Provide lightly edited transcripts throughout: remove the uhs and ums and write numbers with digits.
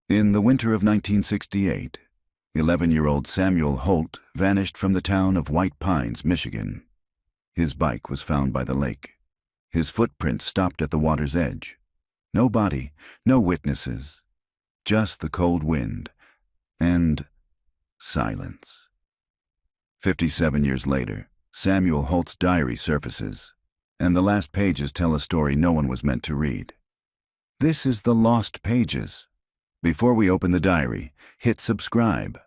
In the winter of 1968, 11-year-old Samuel Holt vanished from the town of White Pines, Michigan. His bike was found by the lake. His footprints stopped at the water's edge. No body, no witnesses, just the cold wind and silence. 57 years later, Samuel Holt's diary surfaces, and the last pages tell a story no one was meant to read. This is the Lost Pages. Before we open the diary, hit subscribe.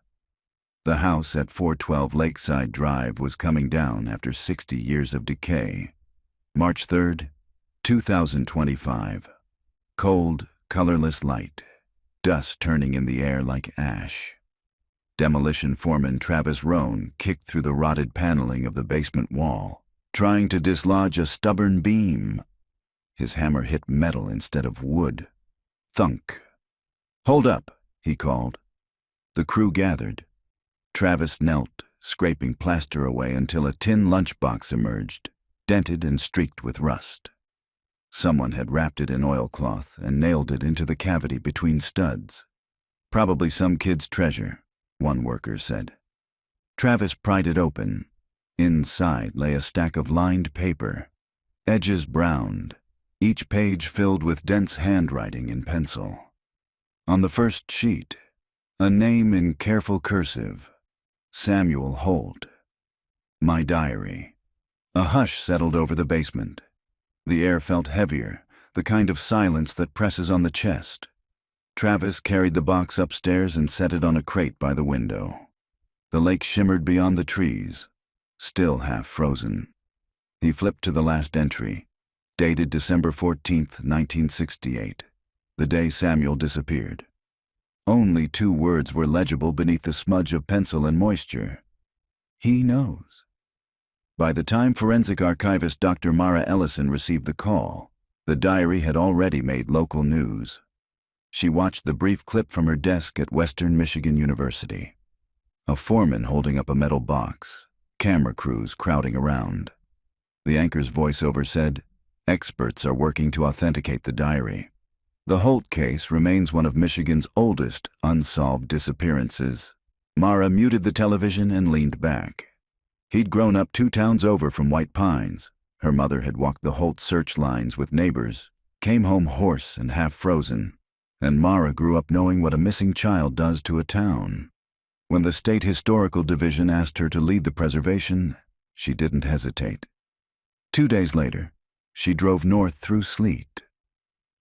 The house at 412 Lakeside Drive was coming down after 60 years of decay. March 3rd, 2025. Cold, colorless light. Dust turning in the air like ash. Demolition foreman Travis Roan kicked through the rotted paneling of the basement wall, trying to dislodge a stubborn beam. His hammer hit metal instead of wood. Thunk. "Hold up," he called. The crew gathered. Travis knelt, scraping plaster away until a tin lunchbox emerged, dented and streaked with rust. Someone had wrapped it in oilcloth and nailed it into the cavity between studs. "Probably some kid's treasure," one worker said. Travis pried it open. Inside lay a stack of lined paper, edges browned, each page filled with dense handwriting in pencil. On the first sheet, a name in careful cursive, Samuel Holt. My diary. A hush settled over the basement. The air felt heavier, the kind of silence that presses on the chest. Travis carried the box upstairs and set it on a crate by the window. The lake shimmered beyond the trees, still half frozen. He flipped to the last entry, dated December 14th, 1968. The day Samuel disappeared. Only 2 words were legible beneath the smudge of pencil and moisture. He knows. By the time forensic archivist Dr. Mara Ellison received the call, the diary had already made local news. She watched the brief clip from her desk at Western Michigan University. A foreman holding up a metal box, camera crews crowding around. The anchor's voiceover said, "Experts are working to authenticate the diary." The Holt case remains one of Michigan's oldest unsolved disappearances. Mara muted the television and leaned back. He'd grown up 2 towns over from White Pines. Her mother had walked the Holt search lines with neighbors, came home hoarse and half frozen, and Mara grew up knowing what a missing child does to a town. When the State Historical Division asked her to lead the preservation, she didn't hesitate. 2 days later, she drove north through sleet.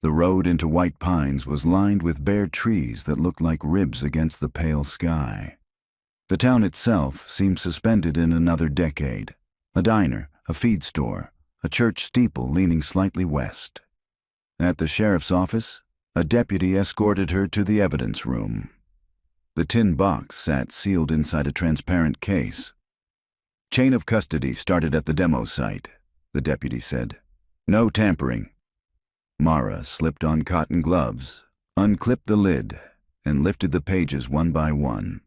The road into White Pines was lined with bare trees that looked like ribs against the pale sky. The town itself seemed suspended in another decade. A diner, a feed store, a church steeple leaning slightly west. At the sheriff's office, a deputy escorted her to the evidence room. The tin box sat sealed inside a transparent case. "Chain of custody started at the demo site," the deputy said. "No tampering." Mara slipped on cotton gloves, unclipped the lid, and lifted the pages one by one.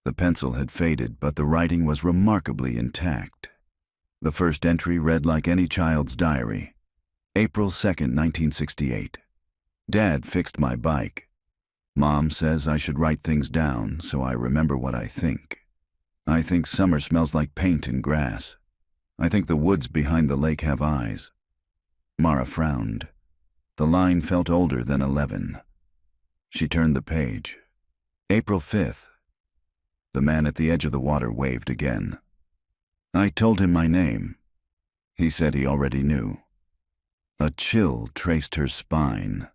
The pencil had faded, but the writing was remarkably intact. The first entry read like any child's diary. April 2nd, 1968. "Dad fixed my bike. Mom says I should write things down so I remember what I think. I think summer smells like paint and grass. I think the woods behind the lake have eyes." Mara frowned. The line felt older than 11. She turned the page. April 5th. The man at the edge of the water waved again. "I told him my name. He said he already knew." A chill traced her spine.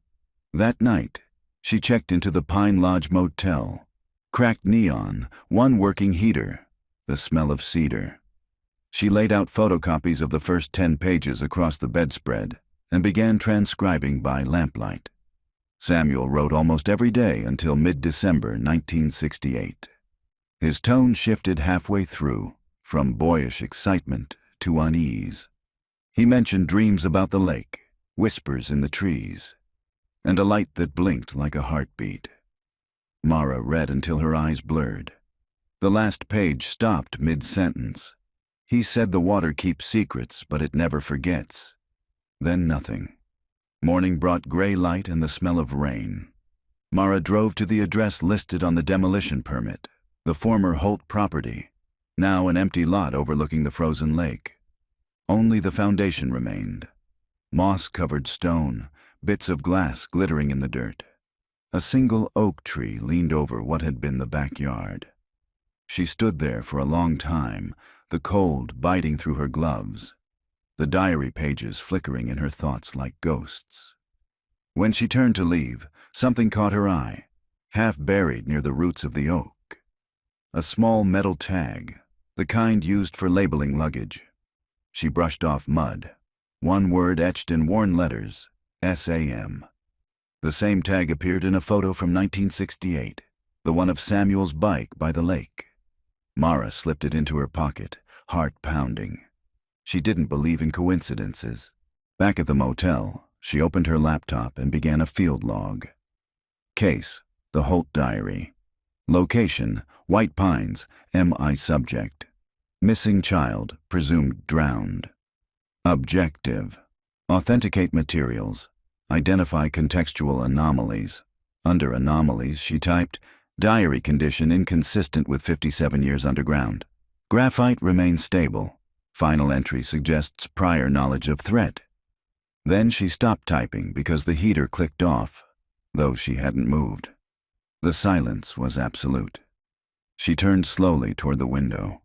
That night, she checked into the Pine Lodge Motel. Cracked neon, one working heater, the smell of cedar. She laid out photocopies of the first 10 pages across the bedspread and began transcribing by lamplight. Samuel wrote almost every day until mid-December 1968. His tone shifted halfway through, from boyish excitement to unease. He mentioned dreams about the lake, whispers in the trees, and a light that blinked like a heartbeat. Mara read until her eyes blurred. The last page stopped mid-sentence. He said the water keeps secrets, but it never forgets. Then nothing. Morning brought gray light and the smell of rain. Mara drove to the address listed on the demolition permit, the former Holt property, now an empty lot overlooking the frozen lake. Only the foundation remained. Moss-covered stone, bits of glass glittering in the dirt. A single oak tree leaned over what had been the backyard. She stood there for a long time, the cold biting through her gloves, the diary pages flickering in her thoughts like ghosts. When she turned to leave, something caught her eye, half buried near the roots of the oak. A small metal tag, the kind used for labeling luggage. She brushed off mud. One word etched in worn letters, SAM. The same tag appeared in a photo from 1968, the one of Samuel's bike by the lake. Mara slipped it into her pocket, heart pounding. She didn't believe in coincidences. Back at the motel, she opened her laptop and began a field log. Case, the Holt diary. Location, White Pines, MI subject. Missing child, presumed drowned. Objective, authenticate materials. Identify contextual anomalies. Under anomalies, she typed, diary condition inconsistent with 57 years underground. Graphite remains stable. Final entry suggests prior knowledge of threat. Then she stopped typing because the heater clicked off, though she hadn't moved. The silence was absolute. She turned slowly toward the window.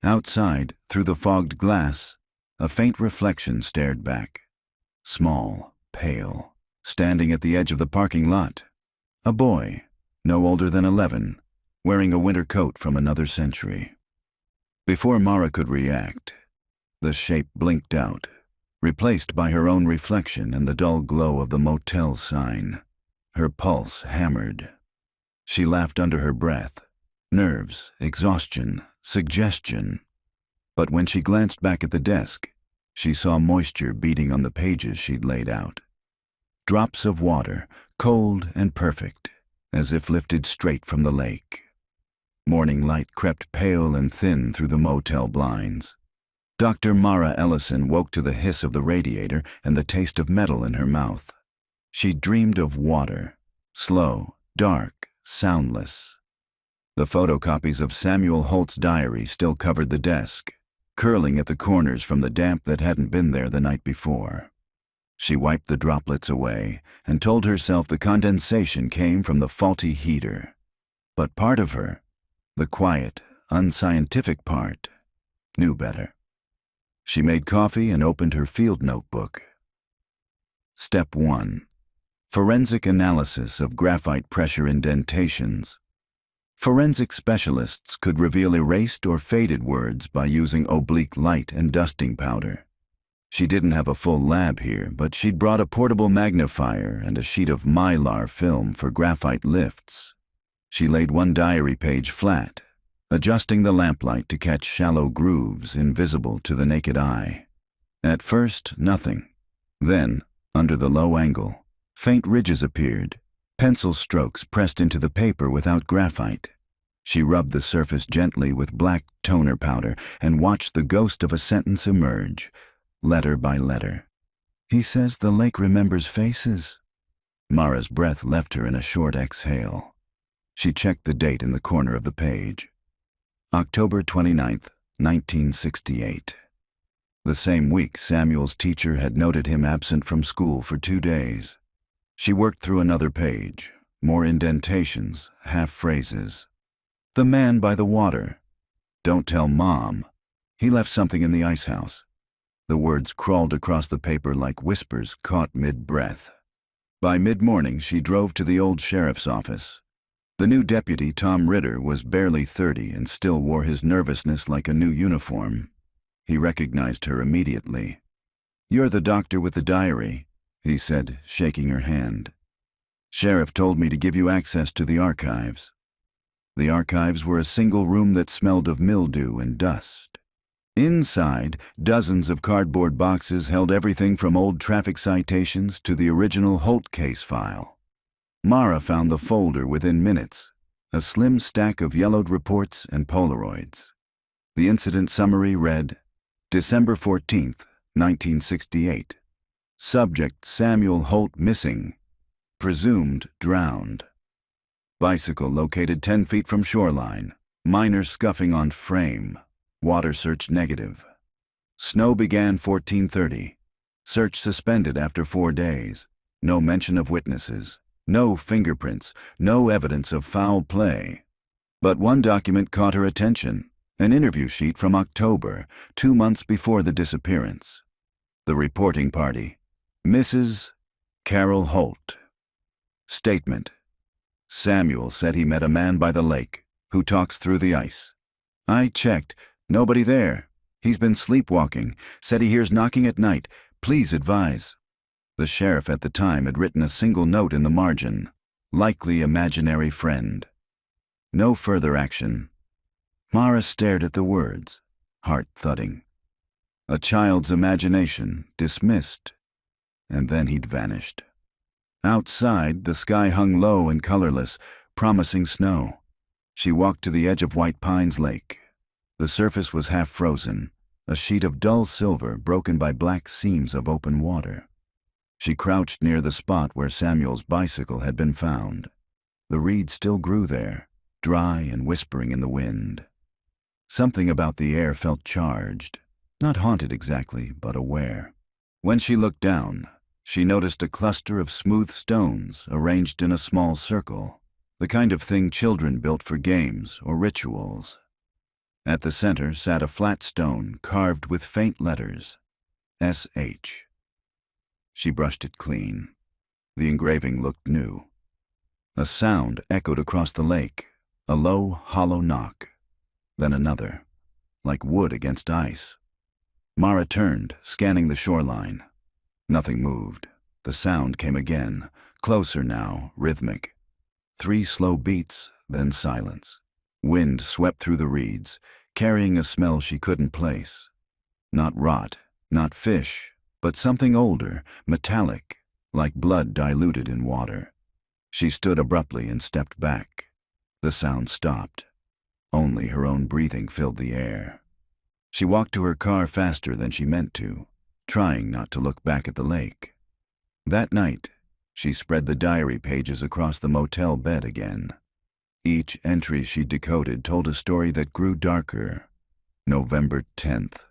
Outside, through the fogged glass, a faint reflection stared back. Small, pale, standing at the edge of the parking lot. A boy, no older than 11, wearing a winter coat from another century. Before Mara could react, the shape blinked out, replaced by her own reflection and the dull glow of the motel sign. Her pulse hammered. She laughed under her breath. Nerves, exhaustion, suggestion. But when she glanced back at the desk, she saw moisture beading on the pages she'd laid out. Drops of water, cold and perfect, as if lifted straight from the lake. Morning light crept pale and thin through the motel blinds. Dr. Mara Ellison woke to the hiss of the radiator and the taste of metal in her mouth. She dreamed of water, slow, dark, soundless. The photocopies of Samuel Holt's diary still covered the desk, curling at the corners from the damp that hadn't been there the night before. She wiped the droplets away and told herself the condensation came from the faulty heater. But part of her, the quiet, unscientific part, knew better. She made coffee and opened her field notebook. Step 1. Forensic analysis of graphite pressure indentations. Forensic specialists could reveal erased or faded words by using oblique light and dusting powder. She didn't have a full lab here, but she'd brought a portable magnifier and a sheet of mylar film for graphite lifts. She laid one diary page flat, adjusting the lamplight to catch shallow grooves invisible to the naked eye. At first, nothing. Then, under the low angle, faint ridges appeared, pencil strokes pressed into the paper without graphite. She rubbed the surface gently with black toner powder and watched the ghost of a sentence emerge, letter by letter. He says the lake remembers faces. Mara's breath left her in a short exhale. She checked the date in the corner of the page. October 29th, 1968. The same week, Samuel's teacher had noted him absent from school for 2 days. She worked through another page, more indentations, half phrases. The man by the water. Don't tell Mom. He left something in the ice house. The words crawled across the paper like whispers caught mid-breath. By mid-morning, she drove to the old sheriff's office. The new deputy, Tom Ritter, was barely 30 and still wore his nervousness like a new uniform. He recognized her immediately. "You're the doctor with the diary," he said, shaking her hand. "Sheriff told me to give you access to the archives." The archives were a single room that smelled of mildew and dust. Inside, dozens of cardboard boxes held everything from old traffic citations to the original Holt case file. Mara found the folder within minutes, a slim stack of yellowed reports and Polaroids. The incident summary read, December 14th, 1968. Subject Samuel Holt missing. Presumed drowned. Bicycle located 10 feet from shoreline. Minor scuffing on frame. Water search negative. Snow began 14:30. Search suspended after 4 days. No mention of witnesses. No fingerprints. No evidence of foul play. But one document caught her attention. An interview sheet from October, 2 months before the disappearance. The reporting party. Mrs. Carol Holt. Statement. Samuel said he met a man by the lake who talks through the ice. I checked. Nobody there. He's been sleepwalking. Said he hears knocking at night. Please advise. The sheriff at the time had written a single note in the margin. Likely imaginary friend. No further action. Mara stared at the words, heart thudding. A child's imagination, dismissed. And then he'd vanished. Outside, the sky hung low and colorless, promising snow. She walked to the edge of White Pines Lake. The surface was half frozen, a sheet of dull silver broken by black seams of open water. She crouched near the spot where Samuel's bicycle had been found. The reeds still grew there, dry and whispering in the wind. Something about the air felt charged, not haunted exactly, but aware. When she looked down, she noticed a cluster of smooth stones arranged in a small circle, the kind of thing children built for games or rituals. At the center sat a flat stone carved with faint letters, S.H. She brushed it clean. The engraving looked new. A sound echoed across the lake, a low, hollow knock. Then another, like wood against ice. Mara turned, scanning the shoreline. Nothing moved. The sound came again, closer now, rhythmic. 3 slow beats, then silence. Wind swept through the reeds, carrying a smell she couldn't place. Not rot, not fish, but something older, metallic, like blood diluted in water. She stood abruptly and stepped back. The sound stopped. Only her own breathing filled the air. She walked to her car faster than she meant to, trying not to look back at the lake. That night, she spread the diary pages across the motel bed again. Each entry she decoded told a story that grew darker. November 10th.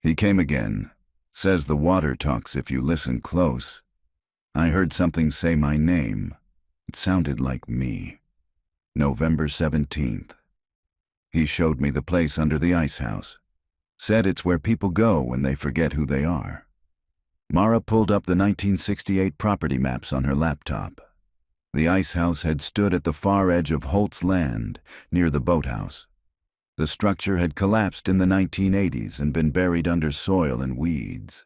He came again. Says the water talks if you listen close. I heard something say my name. It sounded like me. November 17th. He showed me the place under the ice house. Said it's where people go when they forget who they are. Mara pulled up the 1968 property maps on her laptop. The ice house had stood at the far edge of Holt's land, near the boathouse. The structure had collapsed in the 1980s and been buried under soil and weeds.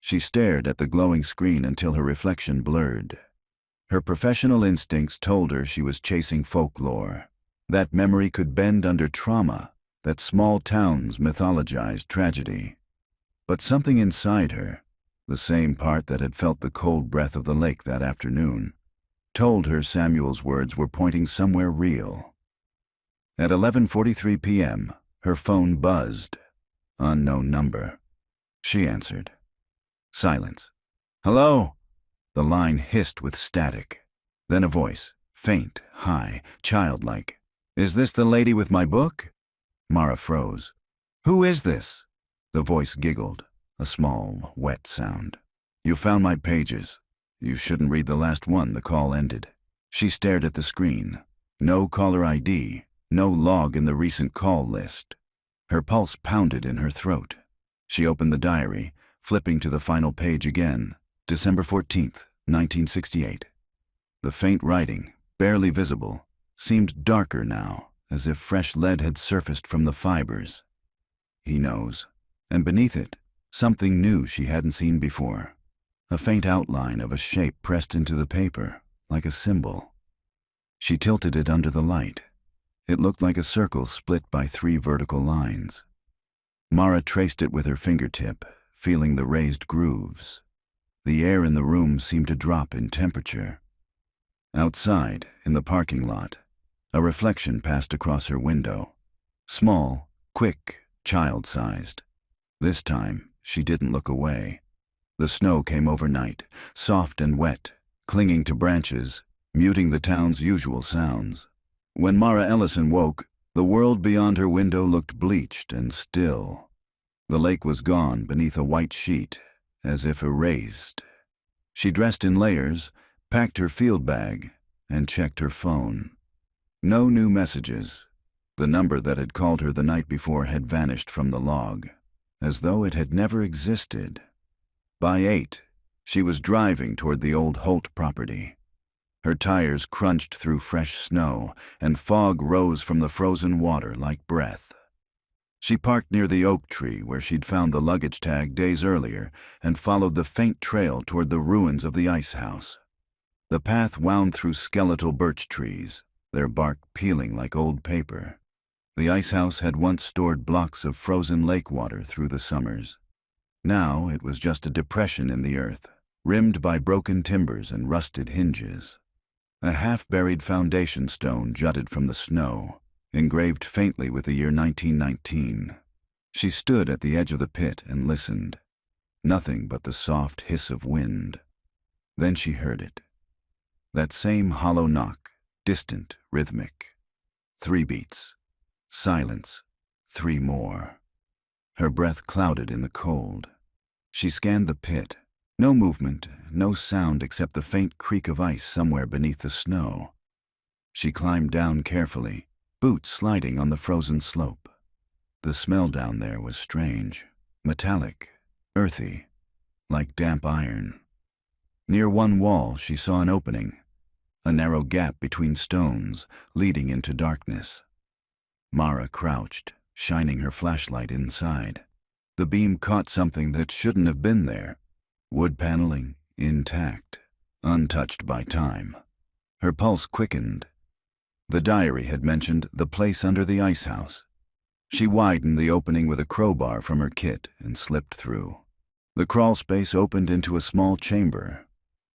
She stared at the glowing screen until her reflection blurred. Her professional instincts told her she was chasing folklore. That memory could bend under trauma, that small towns mythologized tragedy. But something inside her, the same part that had felt the cold breath of the lake that afternoon, told her Samuel's words were pointing somewhere real. At 11:43 p.m., her phone buzzed. Unknown number. She answered. Silence. Hello? The line hissed with static. Then a voice, faint, high, childlike. Is this the lady with my book? Mara froze. Who is this? The voice giggled, a small, wet sound. You found my pages. You shouldn't read the last one. The call ended. She stared at the screen. No caller ID, no log in the recent call list. Her pulse pounded in her throat. She opened the diary, flipping to the final page again. December 14th, 1968. The faint writing, barely visible, seemed darker now, as if fresh lead had surfaced from the fibers. He knows. And beneath it, something new she hadn't seen before. A faint outline of a shape pressed into the paper, like a symbol. She tilted it under the light. It looked like a circle split by 3 vertical lines. Mara traced it with her fingertip, feeling the raised grooves. The air in the room seemed to drop in temperature. Outside, in the parking lot, a reflection passed across her window. Small, quick, child-sized. This time, she didn't look away. The snow came overnight, soft and wet, clinging to branches, muting the town's usual sounds. When Mara Ellison woke, the world beyond her window looked bleached and still. The lake was gone beneath a white sheet, as if erased. She dressed in layers, packed her field bag, and checked her phone. No new messages. The number that had called her the night before had vanished from the log, as though it had never existed. By 8, she was driving toward the old Holt property. Her tires crunched through fresh snow, and fog rose from the frozen water like breath. She parked near the oak tree where she'd found the luggage tag days earlier and followed the faint trail toward the ruins of the ice house. The path wound through skeletal birch trees, their bark peeling like old paper. The ice house had once stored blocks of frozen lake water through the summers. Now it was just a depression in the earth, rimmed by broken timbers and rusted hinges. A half-buried foundation stone jutted from the snow, engraved faintly with the year 1919. She stood at the edge of the pit and listened. Nothing but the soft hiss of wind. Then she heard it. That same hollow knock, distant, rhythmic. 3 beats. Silence. 3 more. Her breath clouded in the cold. She scanned the pit. No movement, no sound except the faint creak of ice somewhere beneath the snow. She climbed down carefully, boots sliding on the frozen slope. The smell down there was strange, metallic, earthy, like damp iron. Near one wall she saw an opening, a narrow gap between stones leading into darkness. Mara crouched, shining her flashlight inside. The beam caught something that shouldn't have been there. Wood paneling, intact, untouched by time. Her pulse quickened. The diary had mentioned the place under the ice house. She widened the opening with a crowbar from her kit and slipped through. The crawl space opened into a small chamber.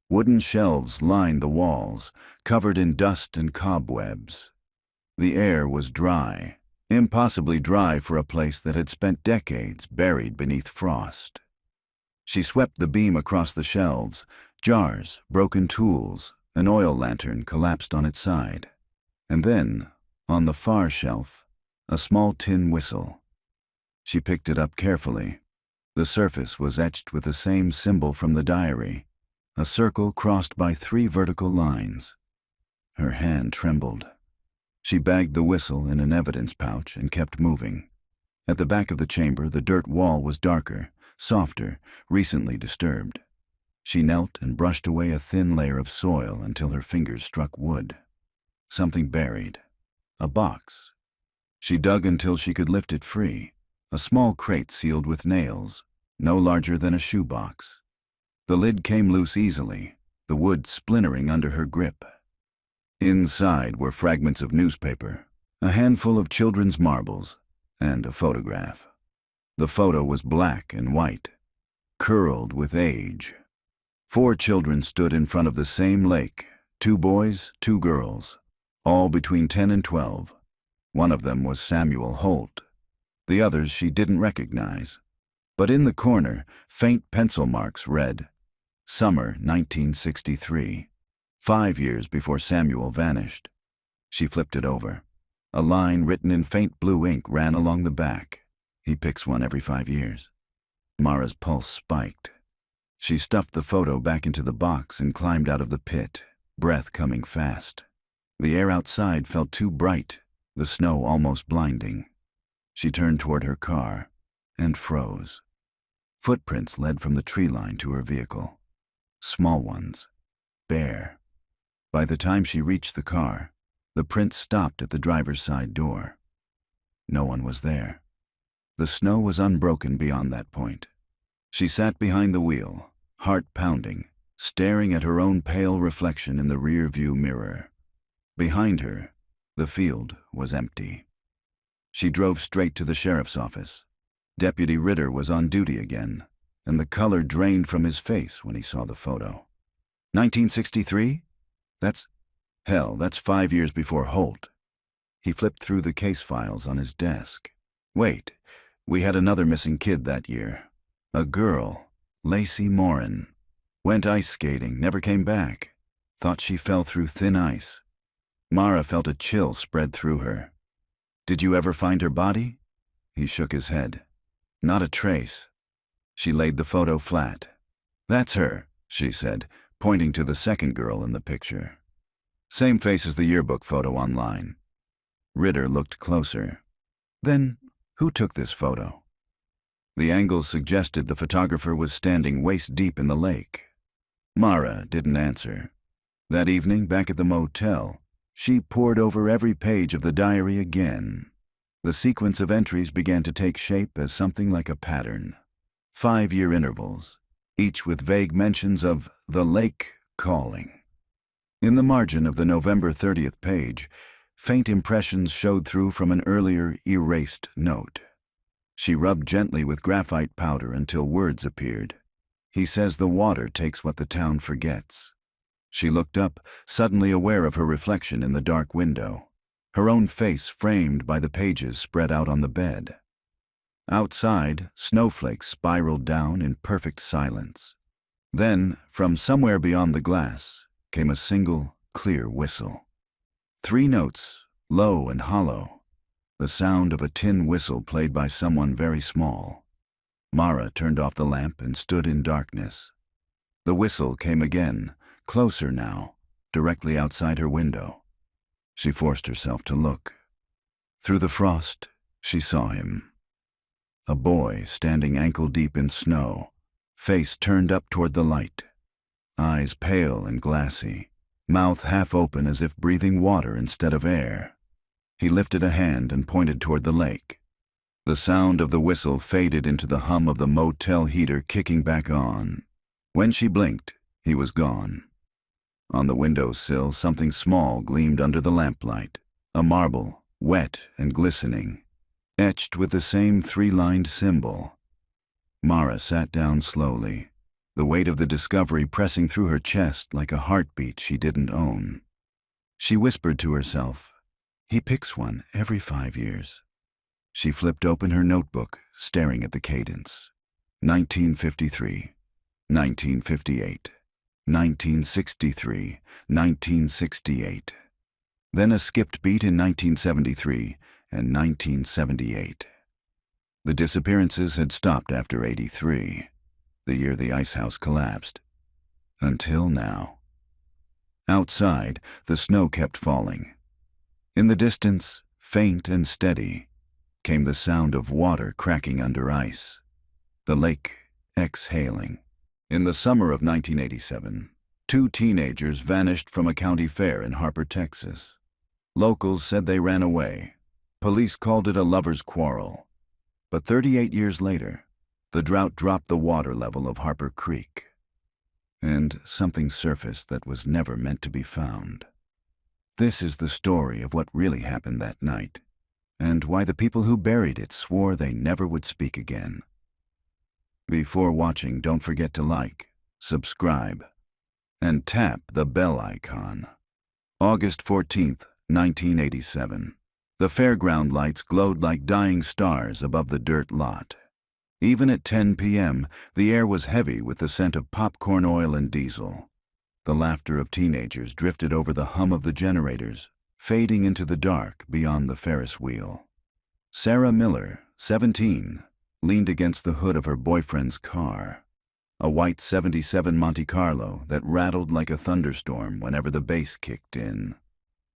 Wooden shelves lined the walls, covered in dust and cobwebs. The air was dry, impossibly dry for a place that had spent decades buried beneath frost. She swept the beam across the shelves. Jars, broken tools, an oil lantern collapsed on its side. And then, on the far shelf, a small tin whistle. She picked it up carefully. The surface was etched with the same symbol from the diary, a circle crossed by 3 vertical lines. Her hand trembled. She bagged the whistle in an evidence pouch and kept moving. At the back of the chamber, the dirt wall was darker, softer, recently disturbed. She knelt and brushed away a thin layer of soil until her fingers struck wood. Something buried. A box. She dug until she could lift it free. A small crate sealed with nails, no larger than a shoebox. The lid came loose easily, the wood splintering under her grip. Inside were fragments of newspaper, a handful of children's marbles, and a photograph. The photo was black and white, curled with age. 4 children stood in front of the same lake, 2 boys, 2 girls, all between 10 and 12. One of them was Samuel Holt. The others she didn't recognize. But in the corner, faint pencil marks read, Summer 1963, 5 years before Samuel vanished. She flipped it over. A line written in faint blue ink ran along the back. He picks one every 5 years. Mara's pulse spiked. She stuffed the photo back into the box and climbed out of the pit, breath coming fast. The air outside felt too bright, the snow almost blinding. She turned toward her car and froze. Footprints led from the tree line to her vehicle. Small ones, bare. By the time she reached the car, the prints stopped at the driver's side door. No one was there. The snow was unbroken beyond that point. She sat behind the wheel, heart pounding, staring at her own pale reflection in the rear-view mirror. Behind her, the field was empty. She drove straight to the sheriff's office. Deputy Ritter was on duty again, and the color drained from his face when he saw the photo. 1963? That's 5 years before Holt. He flipped through the case files on his desk. Wait, we had another missing kid that year. A girl, Lacey Morin. Went ice skating, never came back. Thought she fell through thin ice. Mara felt a chill spread through her. Did you ever find her body? He shook his head. Not a trace. She laid the photo flat. That's her, she said, pointing to the second girl in the picture. Same face as the yearbook photo online. Ritter looked closer. Then, who took this photo? The angle suggested the photographer was standing waist-deep in the lake. Mara didn't answer. That evening, back at the motel, she pored over every page of the diary again. The sequence of entries began to take shape as something like a pattern. 5-year intervals, each with vague mentions of the lake calling. In the margin of the November 30th page, faint impressions showed through from an earlier erased note. She rubbed gently with graphite powder until words appeared. He says the water takes what the town forgets. She looked up, suddenly aware of her reflection in the dark window, her own face framed by the pages spread out on the bed. Outside, snowflakes spiraled down in perfect silence. Then, from somewhere beyond the glass, came a single, clear whistle. 3 notes, low and hollow, the sound of a tin whistle played by someone very small. Mara turned off the lamp and stood in darkness. The whistle came again, closer now, directly outside her window. She forced herself to look. Through the frost, she saw him. A boy standing ankle-deep in snow, face turned up toward the light. Eyes pale and glassy, mouth half open as if breathing water instead of air. He lifted a hand and pointed toward the lake. The sound of the whistle faded into the hum of the motel heater kicking back on. When she blinked, he was gone. On the windowsill, something small gleamed under the lamplight, a marble, wet and glistening, etched with the same 3-lined symbol. Mara sat down slowly, the weight of the discovery pressing through her chest like a heartbeat she didn't own. She whispered to herself, "He picks one every 5 years." She flipped open her notebook, staring at the cadence. 1953, 1958, 1963, 1968. Then a skipped beat in 1973 and 1978. The disappearances had stopped after 83, the year the ice house collapsed. Until now. Outside, the snow kept falling. In the distance, faint and steady, came the sound of water cracking under ice, the lake exhaling. In the summer of 1987, 2 teenagers vanished from a county fair in Harper, Texas. Locals said they ran away. Police called it a lover's quarrel. But 38 years later, the drought dropped the water level of Harper Creek, and something surfaced that was never meant to be found. This is the story of what really happened that night, and why the people who buried it swore they never would speak again. Before watching, don't forget to like, subscribe, and tap the bell icon. August 14th, 1987. The fairground lights glowed like dying stars above the dirt lot. Even at 10 p.m., the air was heavy with the scent of popcorn oil and diesel. The laughter of teenagers drifted over the hum of the generators, fading into the dark beyond the Ferris wheel. Sarah Miller, 17, leaned against the hood of her boyfriend's car, a white '77 Monte Carlo that rattled like a thunderstorm whenever the bass kicked in.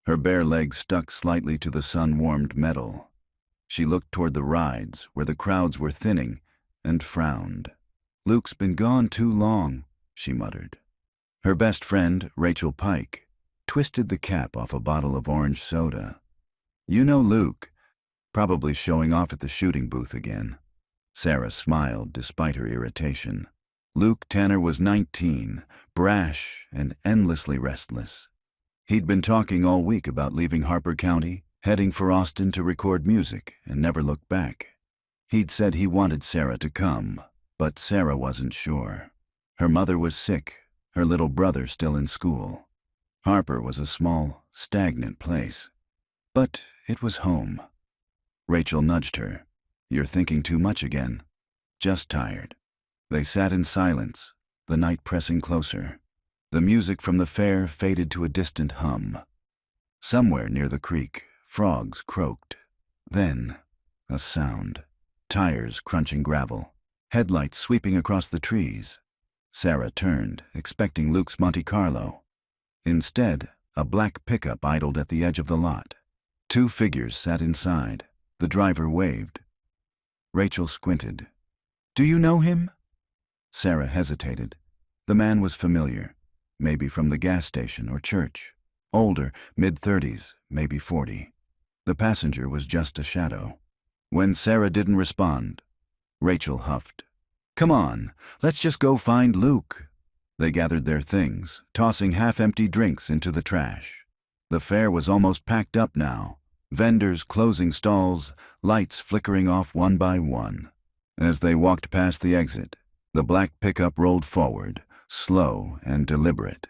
Her bare legs stuck slightly to the sun-warmed metal. She looked toward the rides, where the crowds were thinning, and frowned. "Luke's been gone too long," she muttered. Her best friend, Rachel Pike, twisted the cap off a bottle of orange soda. "You know Luke, probably showing off at the shooting booth again." Sarah smiled despite her irritation. Luke Tanner was 19, brash and endlessly restless. He'd been talking all week about leaving Harper County, heading for Austin to record music, and never looked back. He'd said he wanted Sarah to come, but Sarah wasn't sure. Her mother was sick, her little brother still in school. Harper was a small, stagnant place. But it was home. Rachel nudged her. "You're thinking too much again." "Just tired." They sat in silence, the night pressing closer. The music from the fair faded to a distant hum. Somewhere near the creek, frogs croaked. Then, a sound. Tires crunching gravel. Headlights sweeping across the trees. Sarah turned, expecting Luke's Monte Carlo. Instead, a black pickup idled at the edge of the lot. Two figures sat inside. The driver waved. Rachel squinted. "Do you know him?" Sarah hesitated. The man was familiar, maybe from the gas station or church. Older, mid-30s, maybe 40. The passenger was just a shadow. When Sarah didn't respond, Rachel huffed. "Come on, let's just go find Luke." They gathered their things, tossing half-empty drinks into the trash. The fair was almost packed up now. Vendors closing stalls, lights flickering off one by one. As they walked past the exit, the black pickup rolled forward, slow and deliberate.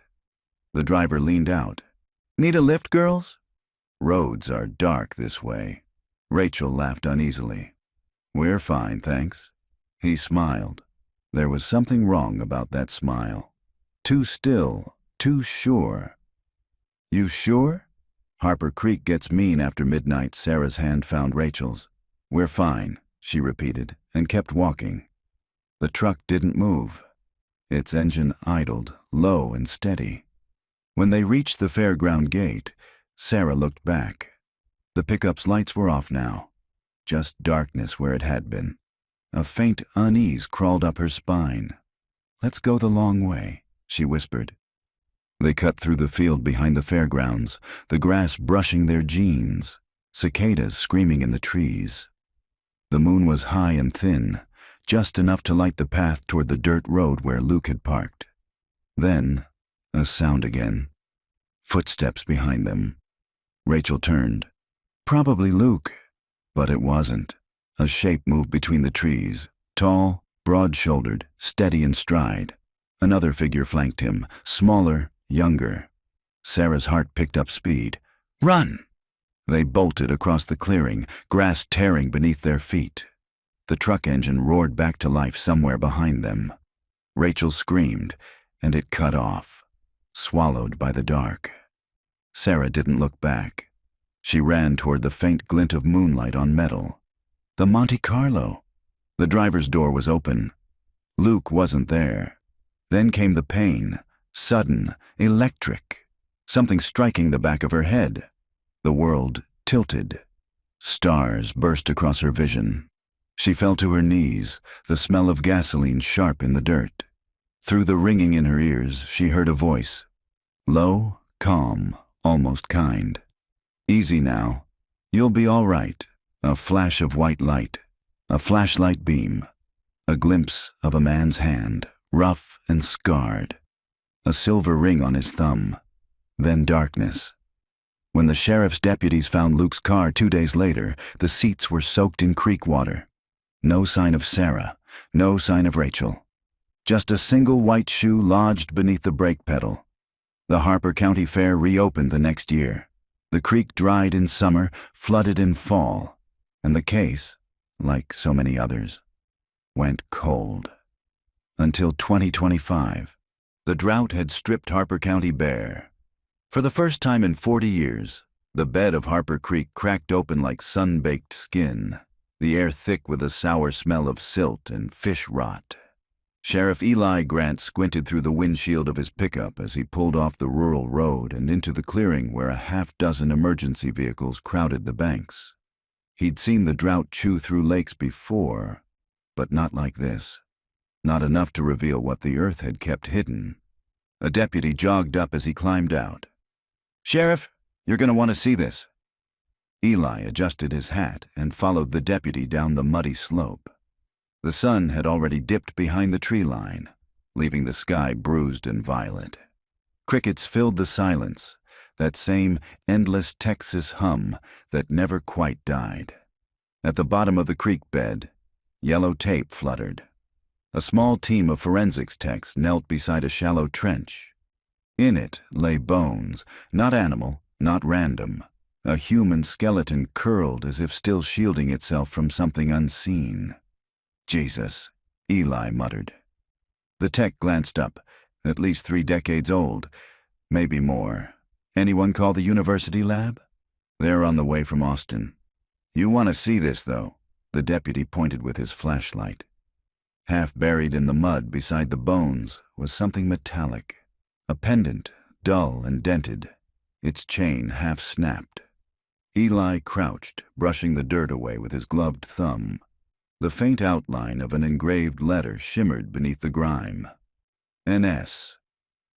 The driver leaned out. "Need a lift, girls?" "Roads are dark this way." Rachel laughed uneasily. "We're fine, thanks." He smiled. There was something wrong about that smile. Too still, too sure. "You sure?" "Harper Creek gets mean after midnight." Sarah's hand found Rachel's. "We're fine," she repeated, and kept walking. The truck didn't move. Its engine idled, low and steady. When they reached the fairground gate, Sarah looked back. The pickup's lights were off now. Just darkness where it had been. A faint unease crawled up her spine. "Let's go the long way," she whispered. They cut through the field behind the fairgrounds, the grass brushing their jeans, cicadas screaming in the trees. The moon was high and thin, just enough to light the path toward the dirt road where Luke had parked. Then, a sound again. Footsteps behind them. Rachel turned. Probably Luke, but it wasn't. A shape moved between the trees, tall, broad-shouldered, steady in stride. Another figure flanked him, smaller, younger. Sarah's heart picked up speed. "Run!" They bolted across the clearing, grass tearing beneath their feet. The truck engine roared back to life somewhere behind them. Rachel screamed, and it cut off, swallowed by the dark. Sarah didn't look back. She ran toward the faint glint of moonlight on metal. The Monte Carlo. The driver's door was open. Luke wasn't there. Then came the pain, sudden, electric, something striking the back of her head. The world tilted. Stars burst across her vision. She fell to her knees, the smell of gasoline sharp in the dirt. Through the ringing in her ears, she heard a voice. Low, calm, almost kind. "Easy now. You'll be all right." A flash of white light. A flashlight beam. A glimpse of a man's hand, rough and scarred. A silver ring on his thumb. Then darkness. When the sheriff's deputies found Luke's car 2 days later, the seats were soaked in creek water. No sign of Sarah, no sign of Rachel. Just a single white shoe lodged beneath the brake pedal. The Harper County Fair reopened the next year. The creek dried in summer, flooded in fall, and the case, like so many others, went cold. Until 2025. The drought had stripped Harper County bare. For the first time in 40 years, the bed of Harper Creek cracked open like sun-baked skin, the air thick with a sour smell of silt and fish rot. Sheriff Eli Grant squinted through the windshield of his pickup as he pulled off the rural road and into the clearing where a half-dozen emergency vehicles crowded the banks. He'd seen the drought chew through lakes before, but not like this. Not enough to reveal what the earth had kept hidden. A deputy jogged up as he climbed out. "Sheriff, you're going to want to see this." Eli adjusted his hat and followed the deputy down the muddy slope. The sun had already dipped behind the tree line, leaving the sky bruised and violet. Crickets filled the silence, that same endless Texas hum that never quite died. At the bottom of the creek bed, yellow tape fluttered. A small team of forensics techs knelt beside a shallow trench. In it lay bones, not animal, not random. A human skeleton curled as if still shielding itself from something unseen. "Jesus," Eli muttered. The tech glanced up, At least 3 decades old, maybe more. Anyone call the university lab? They're on the way from Austin. You want to see this, though. The deputy pointed with his flashlight. Half buried in the mud beside the bones was something metallic. A pendant, dull and dented, its chain half snapped. Eli crouched, brushing the dirt away with his gloved thumb. The faint outline of an engraved letter shimmered beneath the grime. An S.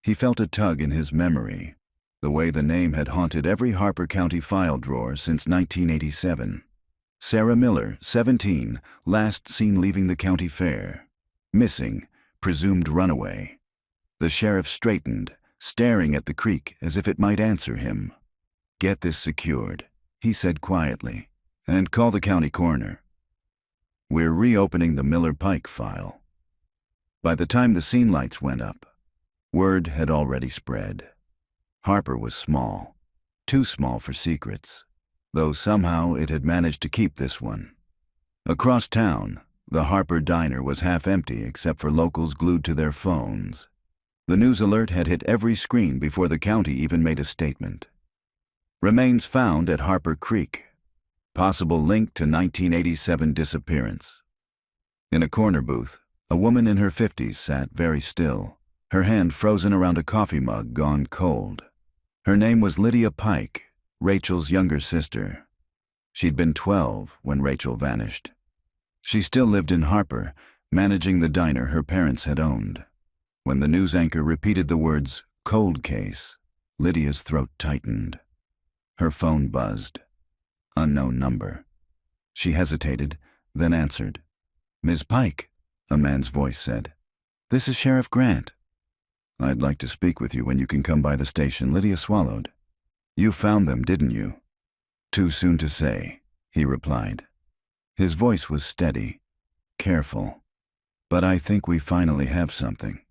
He felt a tug in his memory, the way the name had haunted every Harper County file drawer since 1987. Sarah Miller, 17, last seen leaving the county fair. Missing, presumed runaway. The sheriff straightened, staring at the creek as if it might answer him. "Get this secured," he said quietly, "and call the county coroner. We're reopening the Miller-Pike file." By the time the scene lights went up, word had already spread. Harper was small, too small for secrets, though somehow it had managed to keep this one. Across town, the Harper diner was half empty except for locals glued to their phones. The news alert had hit every screen before the county even made a statement. Remains found at Harper Creek. Possible link to 1987 disappearance. In a corner booth, a woman in her 50s sat very still, her hand frozen around a coffee mug gone cold. Her name was Lydia Pike, Rachel's younger sister. She'd been 12 when Rachel vanished. She still lived in Harper, managing the diner her parents had owned. When the news anchor repeated the words, "cold case," Lydia's throat tightened. Her phone buzzed. Unknown number. She hesitated, then answered. "Ms. Pike," a man's voice said. "This is Sheriff Grant." "I'd like to speak with you when you can come by the station," Lydia swallowed. "You found them, didn't you?" "Too soon to say," he replied. His voice was steady, careful. "But I think we finally have something."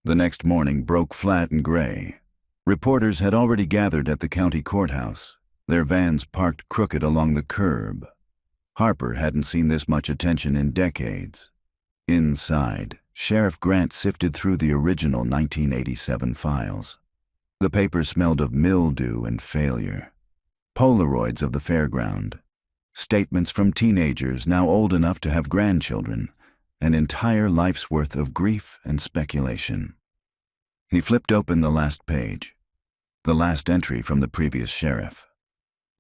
The next morning broke flat and gray. Reporters had already gathered at the county courthouse, their vans parked crooked along the curb. Harper hadn't seen this much attention in decades. Inside, Sheriff Grant sifted through the original 1987 files. The paper smelled of mildew and failure. Polaroids of the fairground. Statements from teenagers now old enough to have grandchildren. An entire life's worth of grief and speculation. He flipped open the last page. The last entry from the previous sheriff.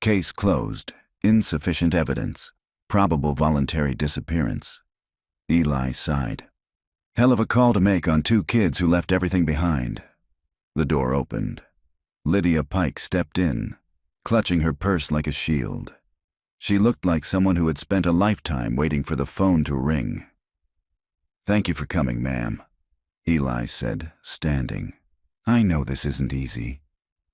Case closed. Insufficient evidence. Probable voluntary disappearance. Eli sighed. Hell of a call to make on 2 kids who left everything behind. The door opened. Lydia Pike stepped in, clutching her purse like a shield. She looked like someone who had spent a lifetime waiting for the phone to ring. "Thank you for coming, ma'am," Eli said, standing. "I know this isn't easy."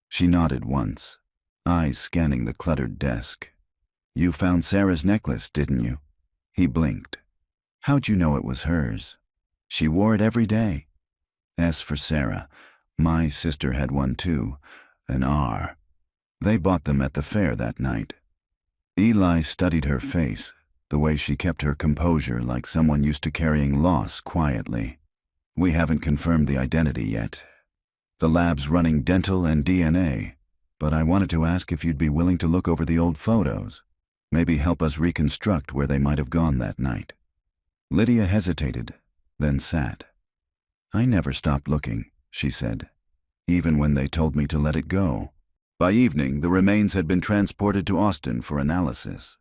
She nodded once, eyes scanning the cluttered desk. "You found Sarah's necklace, didn't you?" He blinked. "How'd you know it was hers?" "She wore it every day." "As for Sarah, my sister had one too, an R. They bought them at the fair that night." Eli studied her face, the way she kept her composure like someone used to carrying loss quietly. "We haven't confirmed the identity yet. The lab's running dental and DNA, but I wanted to ask if you'd be willing to look over the old photos, maybe help us reconstruct where they might have gone that night." Lydia hesitated, then sat. "I never stopped looking," she said, "even when they told me to let it go." By evening, the remains had been transported to Austin for analysis.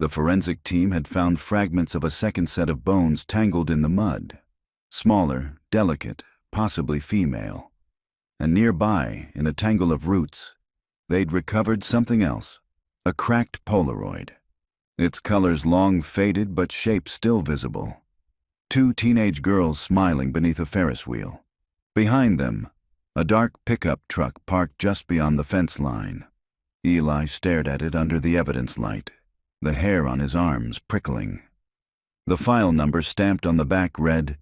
The forensic team had found fragments of a second set of bones tangled in the mud. Smaller, delicate, possibly female. And nearby, in a tangle of roots, they'd recovered something else, a cracked Polaroid. Its colors long faded but shape still visible. 2 teenage girls smiling beneath a Ferris wheel. Behind them, a dark pickup truck parked just beyond the fence line. Eli stared at it under the evidence light, the hair on his arms prickling. The file number stamped on the back read,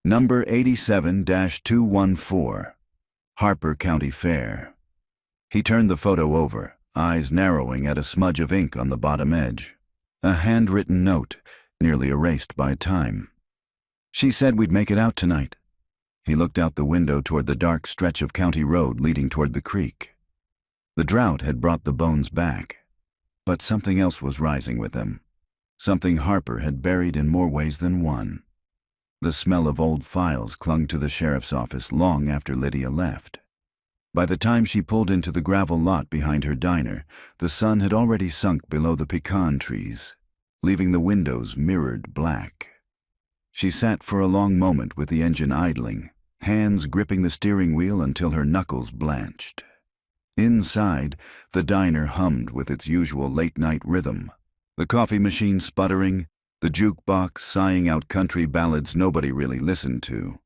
Number 87-214, Harper County Fair. He turned the photo over, eyes narrowing at a smudge of ink on the bottom edge. A handwritten note, nearly erased by time. "She said we'd make it out tonight." He looked out the window toward the dark stretch of county road leading toward the creek. The drought had brought the bones back, but something else was rising with them. Something Harper had buried in more ways than one. The smell of old files clung to the sheriff's office long after Lydia left. By the time she pulled into the gravel lot behind her diner, the sun had already sunk below the pecan trees, leaving the windows mirrored black. She sat for a long moment with the engine idling, hands gripping the steering wheel until her knuckles blanched. Inside, the diner hummed with its usual late-night rhythm, the coffee machine sputtering, the jukebox sighing out country ballads nobody really listened to.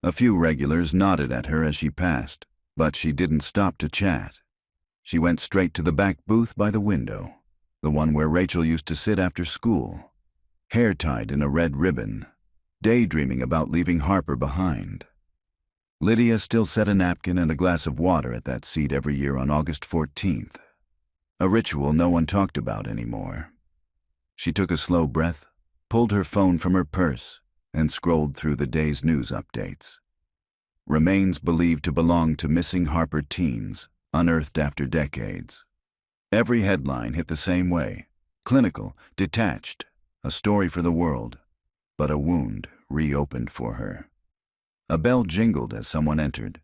A few regulars nodded at her as she passed, but she didn't stop to chat. She went straight to the back booth by the window, the one where Rachel used to sit after school, hair tied in a red ribbon, daydreaming about leaving Harper behind. Lydia still set a napkin and a glass of water at that seat every year on August 14th, a ritual no one talked about anymore. She took a slow breath, pulled her phone from her purse, and scrolled through the day's news updates. Remains believed to belong to missing Harper teens, unearthed after decades. Every headline hit the same way: clinical, detached, a story for the world, but a wound reopened for her. A bell jingled as someone entered.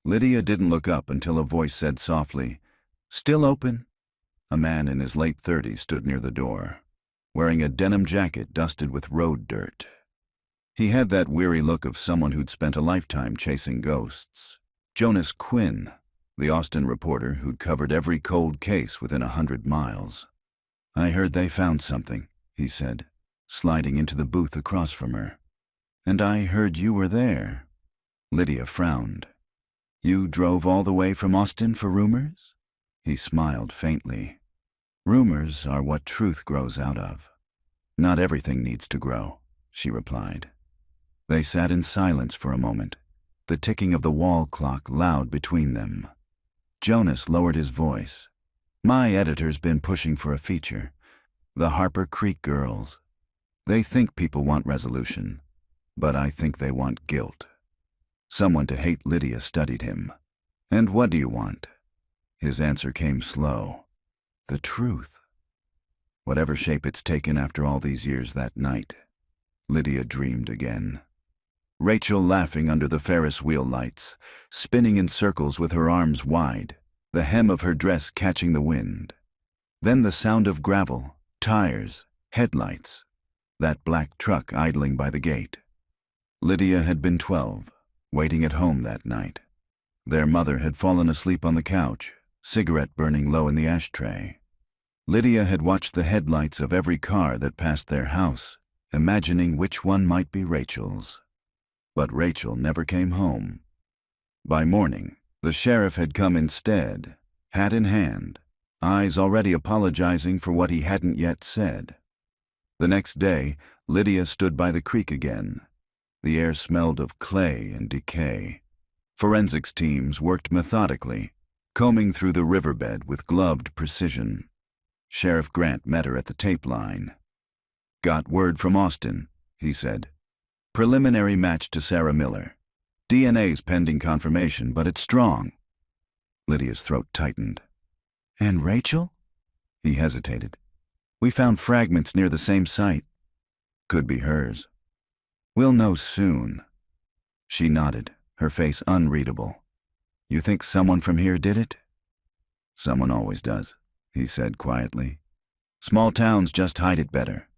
Lydia didn't look up until a voice said softly, "Still open?" A man in his late 30s stood near the door, wearing a denim jacket dusted with road dirt. He had that weary look of someone who'd spent a lifetime chasing ghosts. Jonas Quinn, the Austin reporter who'd covered every cold case within 100 miles. "I heard they found something," he said, sliding into the booth across from her. "And I heard you were there." Lydia frowned. "You drove all the way from Austin for rumors?" He smiled faintly. "Rumors are what truth grows out of." "Not everything needs to grow," she replied. They sat in silence for a moment, the ticking of the wall clock loud between them. Jonas lowered his voice. "My editor's been pushing for a feature. The Harper Creek Girls. They think people want resolution, but I think they want guilt." Someone to hate Lydia studied him. "And what do you want?" His answer came slow. "The truth. Whatever shape it's taken after all these years that night." Lydia dreamed again. Rachel laughing under the Ferris wheel lights, spinning in circles with her arms wide, the hem of her dress catching the wind. Then the sound of gravel, tires, headlights, that black truck idling by the gate. Lydia had been 12, waiting at home that night. Their mother had fallen asleep on the couch, cigarette burning low in the ashtray. Lydia had watched the headlights of every car that passed their house, imagining which one might be Rachel's. But Rachel never came home. By morning, the sheriff had come instead, hat in hand, eyes already apologizing for what he hadn't yet said. The next day, Lydia stood by the creek again. The air smelled of clay and decay. Forensics teams worked methodically, combing through the riverbed with gloved precision. Sheriff Grant met her at the tape line. "Got word from Austin," he said. "Preliminary match to Sarah Miller. DNA's pending confirmation, but it's strong." Lydia's throat tightened. "And Rachel?" He hesitated. "We found fragments near the same site. Could be hers. We'll know soon." She nodded, her face unreadable. "You think someone from here did it?" "Someone always does," he said quietly. "Small towns just hide it better."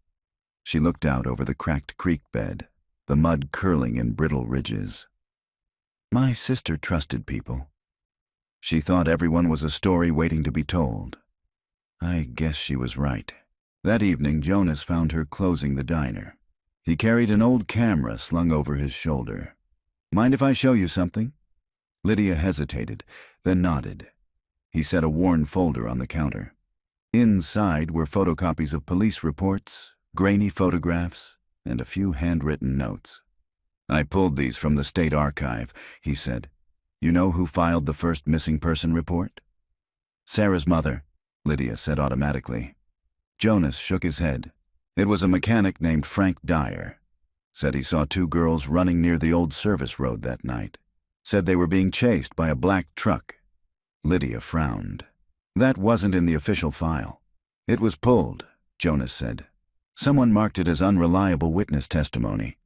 She looked out over the cracked creek bed, the mud curling in brittle ridges. "My sister trusted people. She thought everyone was a story waiting to be told. I guess she was right." That evening, Jonas found her closing the diner. He carried an old camera slung over his shoulder. "Mind if I show you something?" Lydia hesitated, then nodded. He set a worn folder on the counter. Inside were photocopies of police reports, grainy photographs, and a few handwritten notes. "I pulled these from the state archive," he said. "You know who filed the first missing person report?" "Sarah's mother," Lydia said automatically. Jonas shook his head. "It was a mechanic named Frank Dyer. Said he saw two girls running near the old service road that night. Said they were being chased by a black truck. Lydia frowned. That wasn't in the official file. It was pulled, Jonas said. Someone marked it as unreliable witness testimony.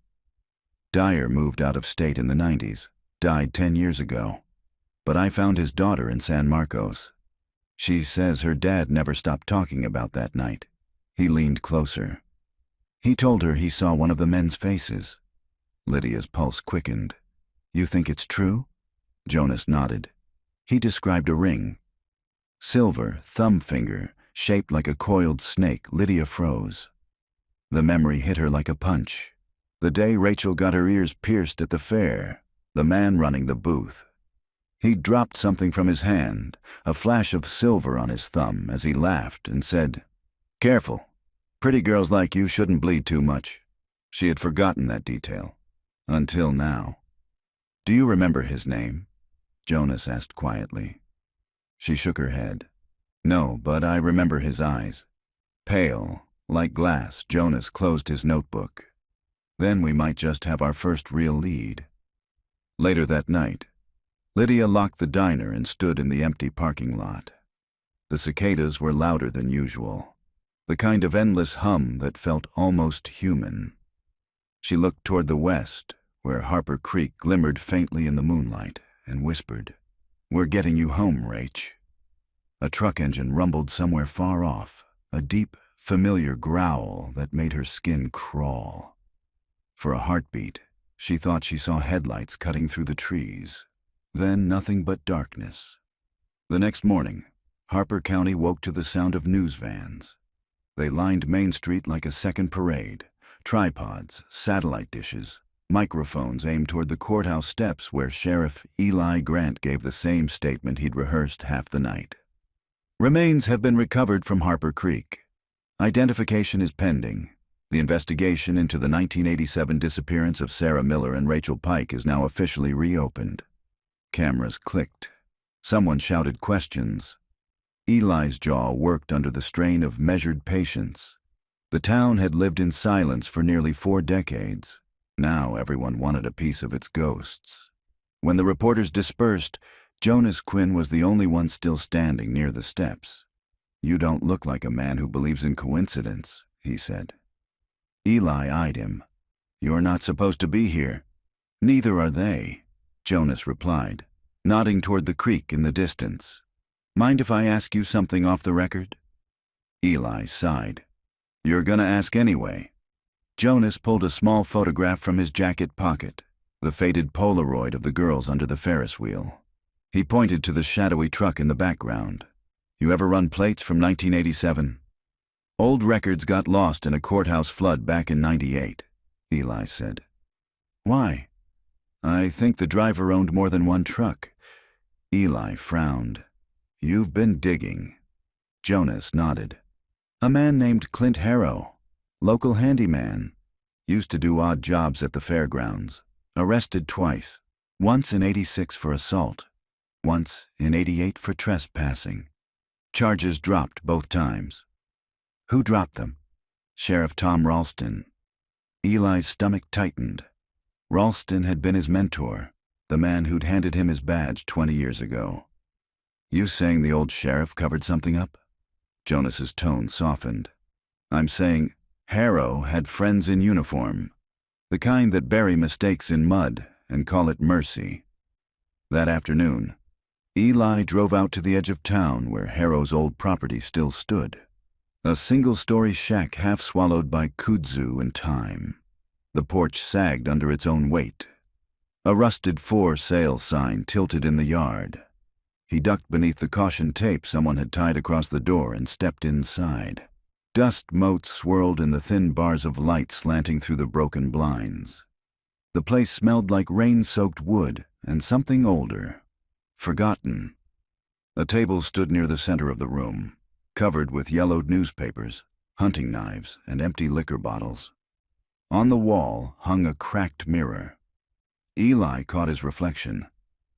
Dyer moved out of state in the 90s, died 10 years ago. But I found his daughter in San Marcos. She says her dad never stopped talking about that night. He leaned closer. He told her he saw one of the men's faces. Lydia's pulse quickened. You think it's true? Jonas nodded. He described a ring. Silver, thumb finger, shaped like a coiled snake. Lydia froze. The memory hit her like a punch. The day Rachel got her ears pierced at the fair, the man running the booth. He dropped something from his hand, a flash of silver on his thumb, as he laughed and said, "Careful. Pretty girls like you shouldn't bleed too much." She had forgotten that detail. Until now. Do you remember his name? Jonas asked quietly. She shook her head. No, but I remember his eyes. Pale, like glass. Jonas closed his notebook. Then we might just have our first real lead. Later that night, Lydia locked the diner and stood in the empty parking lot. The cicadas were louder than usual, the kind of endless hum that felt almost human. She looked toward the west, where Harper Creek glimmered faintly in the moonlight, and whispered, "We're getting you home, Rach." A truck engine rumbled somewhere far off, a deep, familiar growl that made her skin crawl. For a heartbeat, she thought she saw headlights cutting through the trees. Then nothing but darkness. The next morning, Harper County woke to the sound of news vans. They lined Main Street like a second parade. Tripods, satellite dishes, microphones aimed toward the courthouse steps where Sheriff Eli Grant gave the same statement he'd rehearsed half the night. Remains have been recovered from Harper Creek. Identification is pending. The investigation into the 1987 disappearance of Sarah Miller and Rachel Pike is now officially reopened. Cameras clicked. Someone shouted questions. Eli's jaw worked under the strain of measured patience. The town had lived in silence for nearly 4 decades. Now everyone wanted a piece of its ghosts. When the reporters dispersed, Jonas Quinn was the only one still standing near the steps. "You don't look like a man who believes in coincidence," he said. Eli eyed him. "You're not supposed to be here." "Neither are they," Jonas replied, nodding toward the creek in the distance. "Mind if I ask you something off the record?" Eli sighed. "You're gonna ask anyway." Jonas pulled a small photograph from his jacket pocket, the faded Polaroid of the girls under the Ferris wheel. He pointed to the shadowy truck in the background. "You ever run plates from 1987? "Old records got lost in a courthouse flood back in '98, Eli said. "Why?" "I think the driver owned more than one truck." Eli frowned. "You've been digging." Jonas nodded. "A man named Clint Harrow, local handyman, used to do odd jobs at the fairgrounds. Arrested twice, once in '86 for assault, once in '88 for trespassing. Charges dropped both times." "Who dropped them?" "Sheriff Tom Ralston." Eli's stomach tightened. Ralston had been his mentor, the man who'd handed him his badge 20 years ago. "You saying the old sheriff covered something up?" Jonas's tone softened. "I'm saying Harrow had friends in uniform, the kind that bury mistakes in mud and call it mercy." That afternoon, Eli drove out to the edge of town where Harrow's old property still stood. A single-story shack half swallowed by kudzu and time. The porch sagged under its own weight. A rusted for sale sign tilted in the yard. He ducked beneath the caution tape someone had tied across the door and stepped inside. Dust motes swirled in the thin bars of light slanting through the broken blinds. The place smelled like rain-soaked wood and something older, forgotten. A table stood near the center of the room, covered with yellowed newspapers, hunting knives, and empty liquor bottles. On the wall hung a cracked mirror. Eli caught his reflection,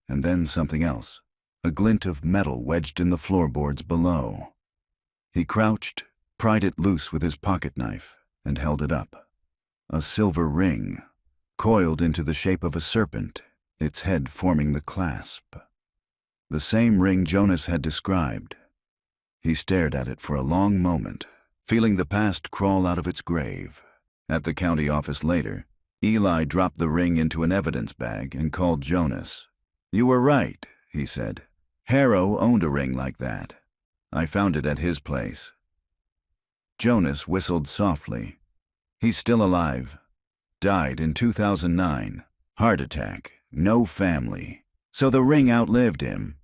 and then something else, a glint of metal wedged in the floorboards below. He crouched, pried it loose with his pocket knife, and held it up. a silver ring, coiled into the shape of a serpent, its head forming the clasp. The same ring Jonas had described. He stared at it for a long moment, feeling the past crawl out of its grave. At the county office later, Eli dropped the ring into an evidence bag and called Jonas. "You were right," he said. "Harrow owned a ring like that. I found it at his place." Jonas whistled softly. "He's still alive. Died in 2009. Heart attack. No family. So the ring outlived him."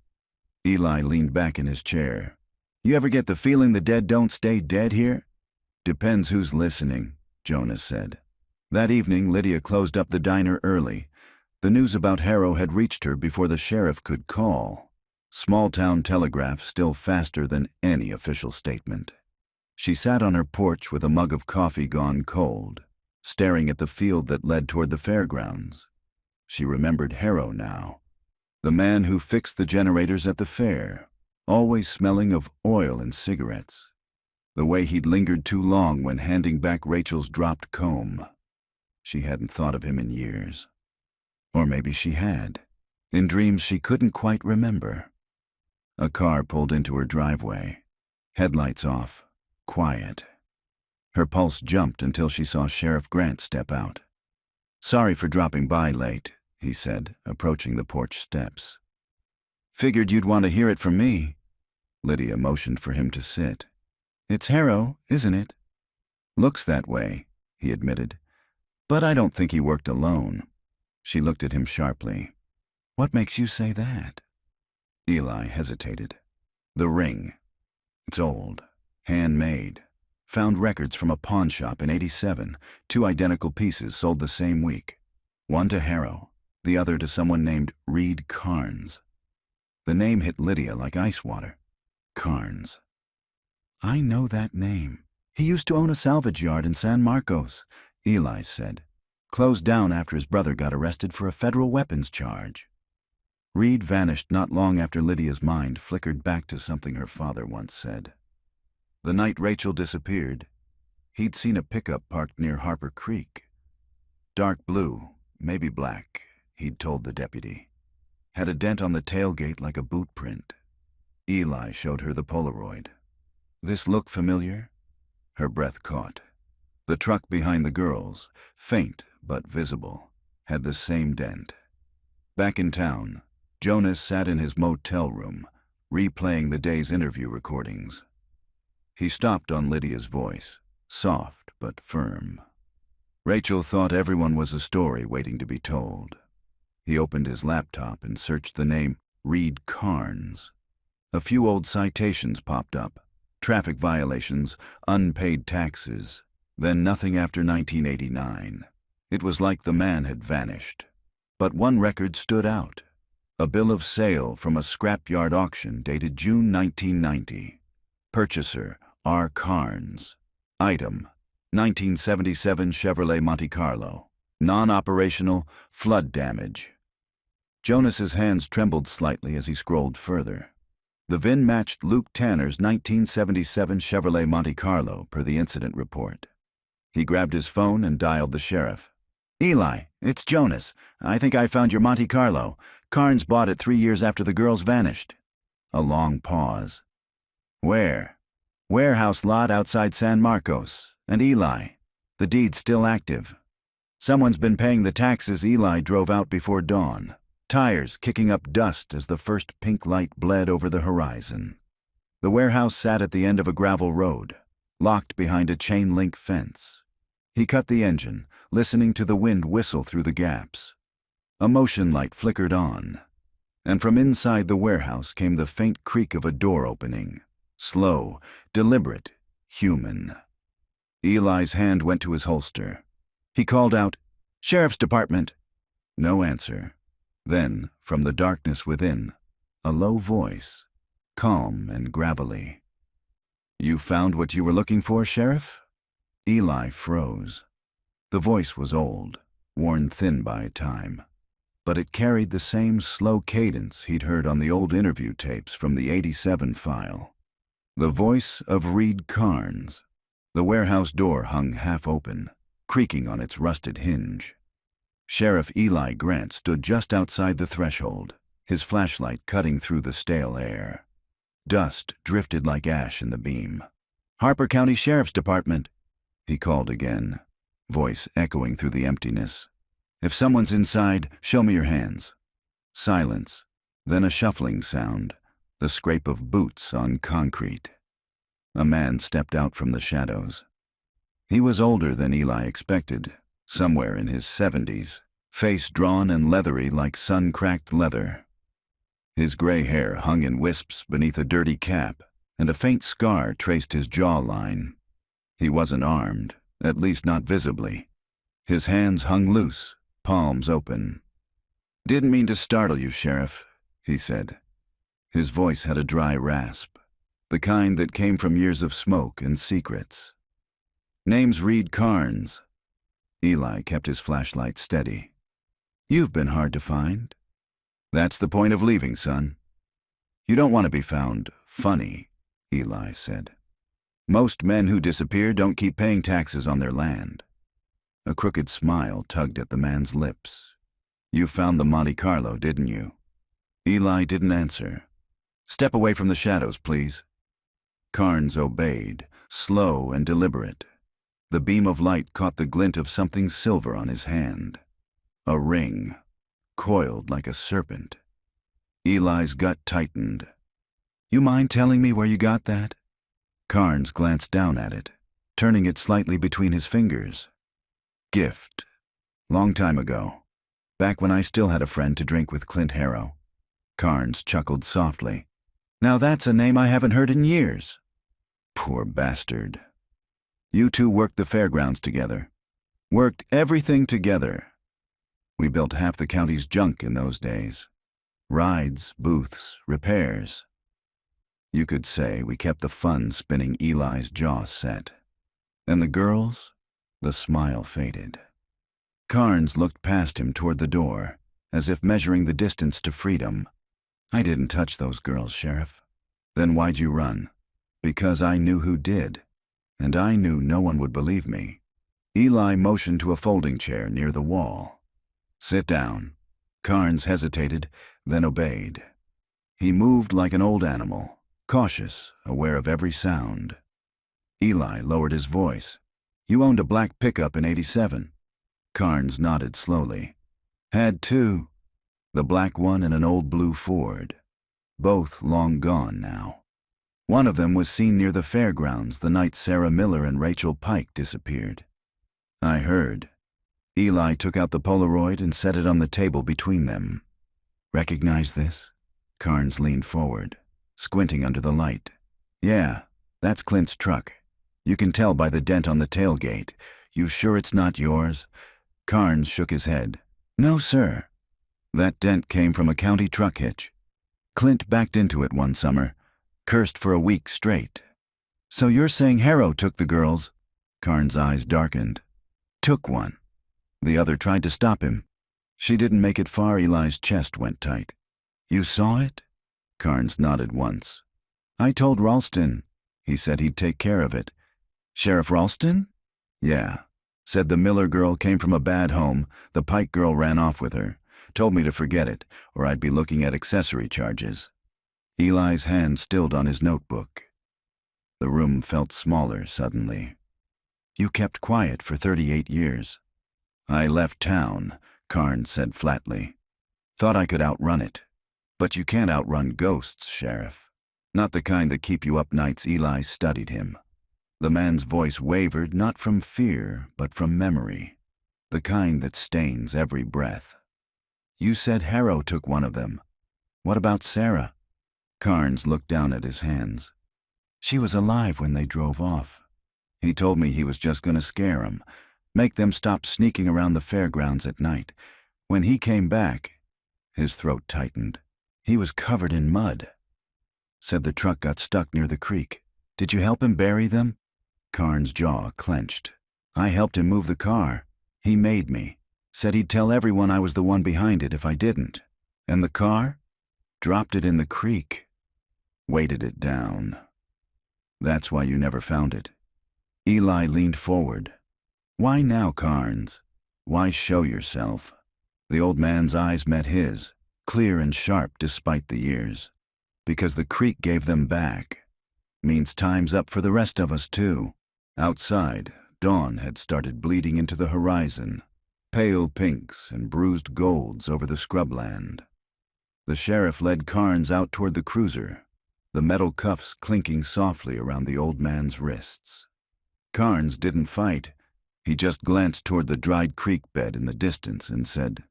Eli leaned back in his chair. "You ever get the feeling the dead don't stay dead here?" "Depends who's listening," Jonas said. That evening, Lydia closed up the diner early. The news about Harrow had reached her before the sheriff could call. Small-town telegraph still faster than any official statement. She sat on her porch with a mug of coffee gone cold, staring at the field that led toward the fairgrounds. She remembered Harrow now, the man who fixed the generators at the fair, always smelling of oil and cigarettes. The way he'd lingered too long when handing back Rachel's dropped comb. She hadn't thought of him in years. Or maybe she had, in dreams she couldn't quite remember. A car pulled into her driveway. Headlights off, quiet. Her pulse jumped until she saw Sheriff Grant step out. "Sorry for dropping by late," he said, approaching the porch steps. "Figured you'd want to hear it from me." Lydia motioned for him to sit. "It's Harrow, isn't it?" "Looks that way," he admitted. "But I don't think he worked alone." She looked at him sharply. "What makes you say that?" Eli hesitated. "The ring. It's old, handmade. Found records from a pawn shop in '87, 2 identical pieces sold the same week. One to Harrow, the other to someone named Reed Carnes." The name hit Lydia like ice water. Carnes. "I know that name. He used to own a salvage yard in San Marcos," Eli said. "Closed down after his brother got arrested for a federal weapons charge." Reed vanished not long after Lydia's mind flickered back to something her father once said. The night Rachel disappeared, he'd seen a pickup parked near Harper Creek. Dark blue, maybe black, he'd told the deputy. Had a dent on the tailgate like a boot print. Eli showed her the Polaroid. "This look familiar?" Her breath caught. The truck behind the girls, faint but visible, had the same dent. Back in town, Jonas sat in his motel room, replaying the day's interview recordings. He stopped on Lydia's voice, soft but firm. Rachel thought everyone was a story waiting to be told. He opened his laptop and searched the name Reed Carnes. A few old citations popped up. Traffic violations, unpaid taxes, then nothing after 1989. It was like the man had vanished. But one record stood out. A bill of sale from a scrapyard auction dated June 1990. Purchaser, R. Carnes. Item, 1977 Chevrolet Monte Carlo. Non-operational, flood damage. Jonas's hands trembled slightly as he scrolled further. The VIN matched Luke Tanner's 1977 Chevrolet Monte Carlo per the incident report. He grabbed his phone and dialed the sheriff. "Eli, it's Jonas. I think I found your Monte Carlo. Carnes bought it 3 years after the girls vanished." A long pause. "Where?" "Warehouse lot outside San Marcos. And Eli, the deed's still active. Someone's been paying the taxes Eli drove out before dawn. Tires kicking up dust as the first pink light bled over the horizon. The warehouse sat at the end of a gravel road, locked behind a chain-link fence. He cut the engine, listening to the wind whistle through the gaps. A motion light flickered on, and from inside the warehouse came the faint creak of a door opening. Slow, deliberate, human. Eli's hand went to his holster. He called out, "Sheriff's Department." No answer. Then, from the darkness within, a low voice, calm and gravelly. "You found what you were looking for, Sheriff?" Eli froze. The voice was old, worn thin by time, but it carried the same slow cadence he'd heard on the old interview tapes from the '87 file. The voice of Reed Carnes. The warehouse door hung half open. creaking on its rusted hinge. Sheriff Eli Grant stood just outside the threshold, his flashlight cutting through the stale air. Dust drifted like ash in the beam. "Harper County Sheriff's Department," he called again, voice echoing through the emptiness. "If someone's inside, show me your hands." Silence, then a shuffling sound, the scrape of boots on concrete. A man stepped out from the shadows. He was older than Eli expected, somewhere in his 70s, face drawn and leathery like sun-cracked leather. His gray hair hung in wisps beneath a dirty cap, and a faint scar traced his jawline. He wasn't armed, at least not visibly. His hands hung loose, palms open. "Didn't mean to startle you, Sheriff," he said. His voice had a dry rasp, the kind that came from years of smoke and secrets. "Name's Reed Carnes." Eli kept his flashlight steady. "You've been hard to find." "That's the point of leaving, son." "You don't want to be found funny," Eli said. "Most men who disappear don't keep paying taxes on their land." A crooked smile tugged at the man's lips. "You found the Monte Carlo, didn't you?" Eli didn't answer. "Step away from the shadows, please." Carnes obeyed, slow and deliberate. The beam of light caught the glint of something silver on his hand. A ring, coiled like a serpent. Eli's gut tightened. "You mind telling me where you got that?" Carnes glanced down at it, turning it slightly between his fingers. "Gift. Long time ago. Back when I still had a friend to drink with Clint Harrow." Carnes chuckled softly. "Now that's a name I haven't heard in years." "Poor bastard." "You two worked the fairgrounds together." "Worked everything together. We built half the county's junk in those days. Rides, booths, repairs. You could say we kept the fun spinning." Eli's jaw set. "And the girls?" The smile faded. Carnes looked past him toward the door, as if measuring the distance to freedom. "I didn't touch those girls, Sheriff." "Then why'd you run?" "Because I knew who did. And I knew no one would believe me." Eli motioned to a folding chair near the wall. "Sit down." Carnes hesitated, then obeyed. He moved like an old animal, cautious, aware of every sound. Eli lowered his voice. "You owned a black pickup in '87. Carnes nodded slowly. "Had two. The black one and an old blue Ford. Both long gone now. One of them was seen near the fairgrounds the night Sarah Miller and Rachel Pike disappeared." "I heard." Eli took out the Polaroid and set it on the table between them. "Recognize this?" Carnes leaned forward, squinting under the light. "Yeah, that's Clint's truck. You can tell by the dent on the tailgate. You sure it's not yours?" Carnes shook his head. "No, sir. That dent came from a county truck hitch. Clint backed into it one summer, cursed for a week straight." "So you're saying Harrow took the girls?" Carnes' eyes darkened. "Took one. The other tried to stop him. She didn't make it far." Eli's chest went tight. "You saw it?" Carnes nodded once. "I told Ralston. He said he'd take care of it." "Sheriff Ralston?" "Yeah. Said the Miller girl came from a bad home. The Pike girl ran off with her. Told me to forget it, or I'd be looking at accessory charges." Eli's hand stilled on his notebook. The room felt smaller suddenly. "You kept quiet for 38 years. "I left town," Carnes said flatly. "Thought I could outrun it. But you can't outrun ghosts, Sheriff. Not the kind that keep you up nights." Eli studied him. The man's voice wavered not from fear, but from memory. The kind that stains every breath. "You said Harrow took one of them. What about Sarah?" Carnes looked down at his hands. "She was alive when they drove off. He told me he was just going to scare 'em, make them stop sneaking around the fairgrounds at night. When he came back," his throat tightened, "he was covered in mud. Said the truck got stuck near the creek. Did you help him bury them?" Carnes' jaw clenched. "I helped him move the car. He made me. Said he'd tell everyone I was the one behind it if I didn't. And the car? Dropped it in the creek. Weighted it down. That's why you never found it." Eli leaned forward. Why now, Carnes? Why show yourself? The old man's eyes met his, clear and sharp despite the years. Because the creek gave them back. Means time's up for the rest of us, too. Outside, dawn had started bleeding into the horizon, pale pinks and bruised golds over the scrubland. The sheriff led Carnes out toward the cruiser, the metal cuffs clinking softly around the old man's wrists. Carnes didn't fight. He just glanced toward the dried creek bed in the distance and said,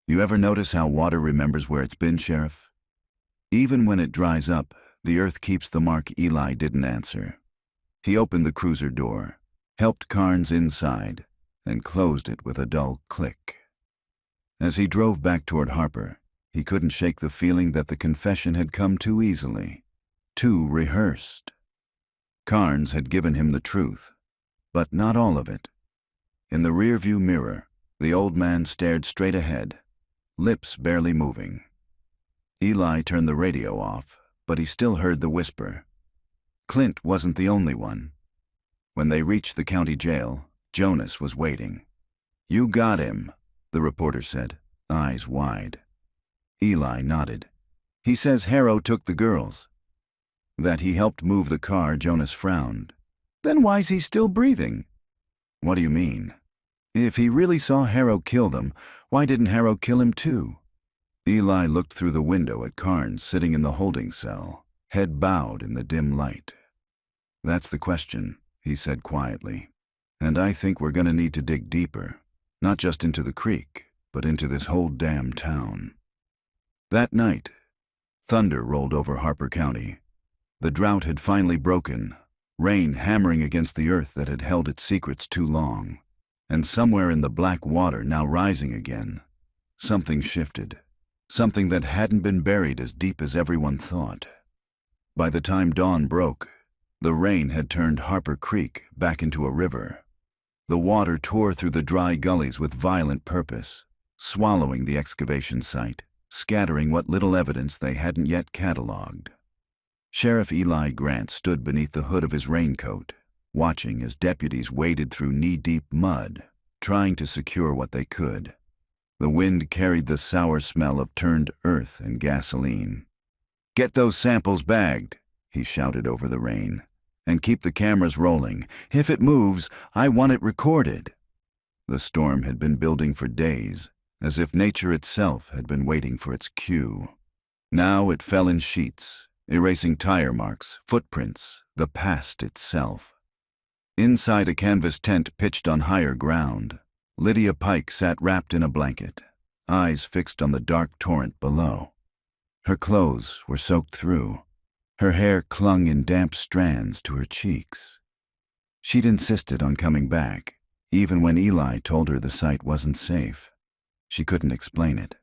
"You ever notice how water remembers where it's been, Sheriff? Even when it dries up, the earth keeps the mark." Eli didn't answer. He opened the cruiser door, helped Carnes inside, and closed it with a dull click. As he drove back toward Harper, he couldn't shake the feeling that the confession had come too easily, too rehearsed. Carnes had given him the truth, but not all of it. In the rearview mirror, the old man stared straight ahead, lips barely moving. Eli turned the radio off, but he still heard the whisper. Clint wasn't the only one. When they reached the county jail, Jonas was waiting. "You got him," the reporter said, eyes wide. Eli nodded. "He says Harrow took the girls." "That he helped move the car," Jonas frowned. "Then why's he still breathing?" "What do you mean? If he really saw Harrow kill them, why didn't Harrow kill him too?" Eli looked through the window at Carnes sitting in the holding cell, head bowed in the dim light. "That's the question," he said quietly. "And I think we're going to need to dig deeper, not just into the creek, but into this whole damn town." That night, thunder rolled over Harper County. The drought had finally broken, rain hammering against the earth that had held its secrets too long. And somewhere in the black water now rising again, something shifted, something that hadn't been buried as deep as everyone thought. By the time dawn broke, the rain had turned Harper Creek back into a river. The water tore through the dry gullies with violent purpose, swallowing the excavation site, scattering what little evidence they hadn't yet cataloged. Sheriff Eli Grant stood beneath the hood of his raincoat, watching as deputies waded through knee-deep mud, trying to secure what they could. The wind carried the sour smell of turned earth and gasoline. "Get those samples bagged," he shouted over the rain, "and keep the cameras rolling. If it moves, I want it recorded." The storm had been building for days, as if nature itself had been waiting for its cue. Now it fell in sheets, erasing tire marks, footprints, the past itself. Inside a canvas tent pitched on higher ground, Lydia Pike sat wrapped in a blanket, eyes fixed on the dark torrent below. Her clothes were soaked through. Her hair clung in damp strands to her cheeks. She'd insisted on coming back, even when Eli told her the site wasn't safe. She couldn't explain it,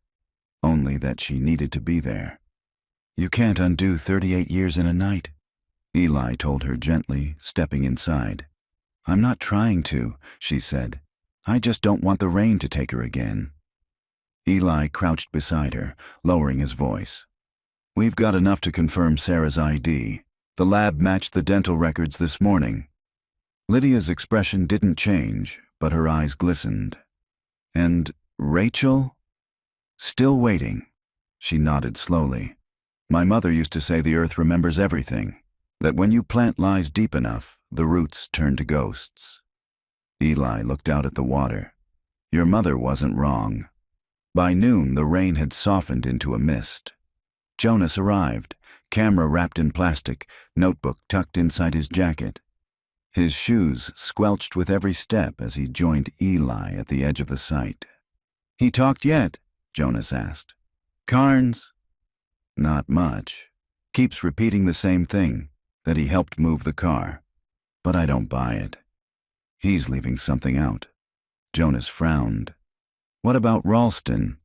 only that she needed to be there. "You can't undo 38 years in a night," Eli told her gently, stepping inside. "I'm not trying to," she said. "I just don't want the rain to take her again." Eli crouched beside her, lowering his voice. "We've got enough to confirm Sarah's ID. The lab matched the dental records this morning." Lydia's expression didn't change, but her eyes glistened. "And Rachel?" "Still waiting." She nodded slowly. "My mother used to say the earth remembers everything, that when you plant lies deep enough, the roots turn to ghosts." Eli looked out at the water. Your mother wasn't wrong. By noon, the rain had softened into a mist. Jonas arrived, camera wrapped in plastic, notebook tucked inside his jacket. His shoes squelched with every step as he joined Eli at the edge of the site. "He talked yet?" Jonas asked. "Carnes?" "Not much. Keeps repeating the same thing, that he helped move the car. But I don't buy it. He's leaving something out." Jonas frowned. "What about Ralston?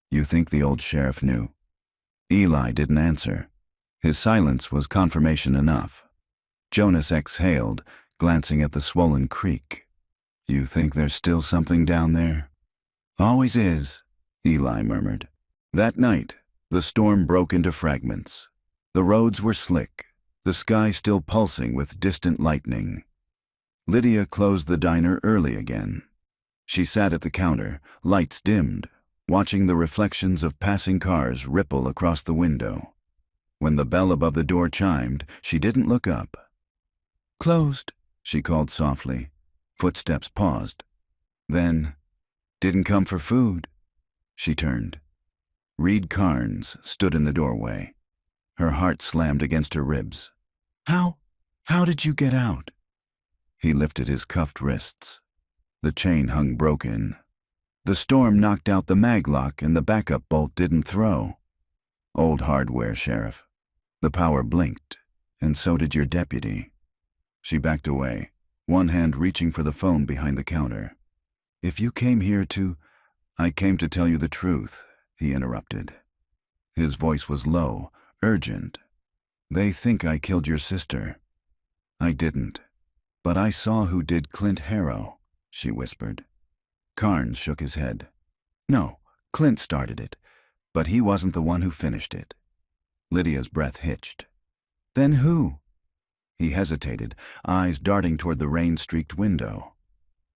You think the old sheriff knew?" Eli didn't answer. His silence was confirmation enough. Jonas exhaled, glancing at the swollen creek. "You think there's still something down there?" "Always is," Eli murmured. That night, the storm broke into fragments. The roads were slick, the sky still pulsing with distant lightning. Lydia closed the diner early again. She sat at the counter, lights dimmed, watching the reflections of passing cars ripple across the window. When the bell above the door chimed, she didn't look up. "Closed," she called softly. Footsteps paused. Then, "Didn't come for food." She turned. Reed Carnes stood in the doorway. Her heart slammed against her ribs. How did you get out?" He lifted his cuffed wrists. The chain hung broken. The storm knocked out the maglock and the backup bolt didn't throw. "Old hardware, Sheriff." The power blinked, and so did your deputy. She backed away, one hand reaching for the phone behind the counter. "If you came here to—" "I came to tell you the truth," he interrupted. His voice was low, urgent. "They think I killed your sister." "I didn't. But I saw who did Clint Harrow," she whispered. Carnes shook his head. "No, Clint started it, but he wasn't the one who finished it." Lydia's breath hitched. "Then who?" He hesitated, eyes darting toward the rain-streaked window.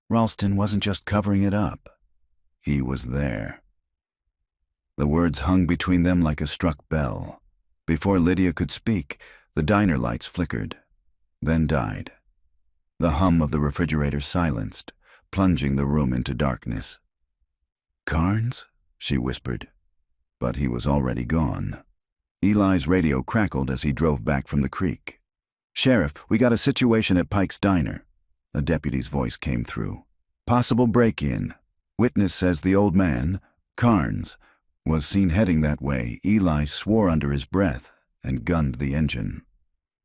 "Ralston wasn't just covering it up. He was there." The words hung between them like a struck bell. Before Lydia could speak, the diner lights flickered, then died. The hum of the refrigerator silenced, plunging the room into darkness. "Carnes?" she whispered, but he was already gone. Eli's radio crackled as he drove back from the creek. "Sheriff, we got a situation at Pike's Diner." A deputy's voice came through. "Possible break-in. Witness says the old man, Carnes, was seen heading that way." Eli swore under his breath and gunned the engine.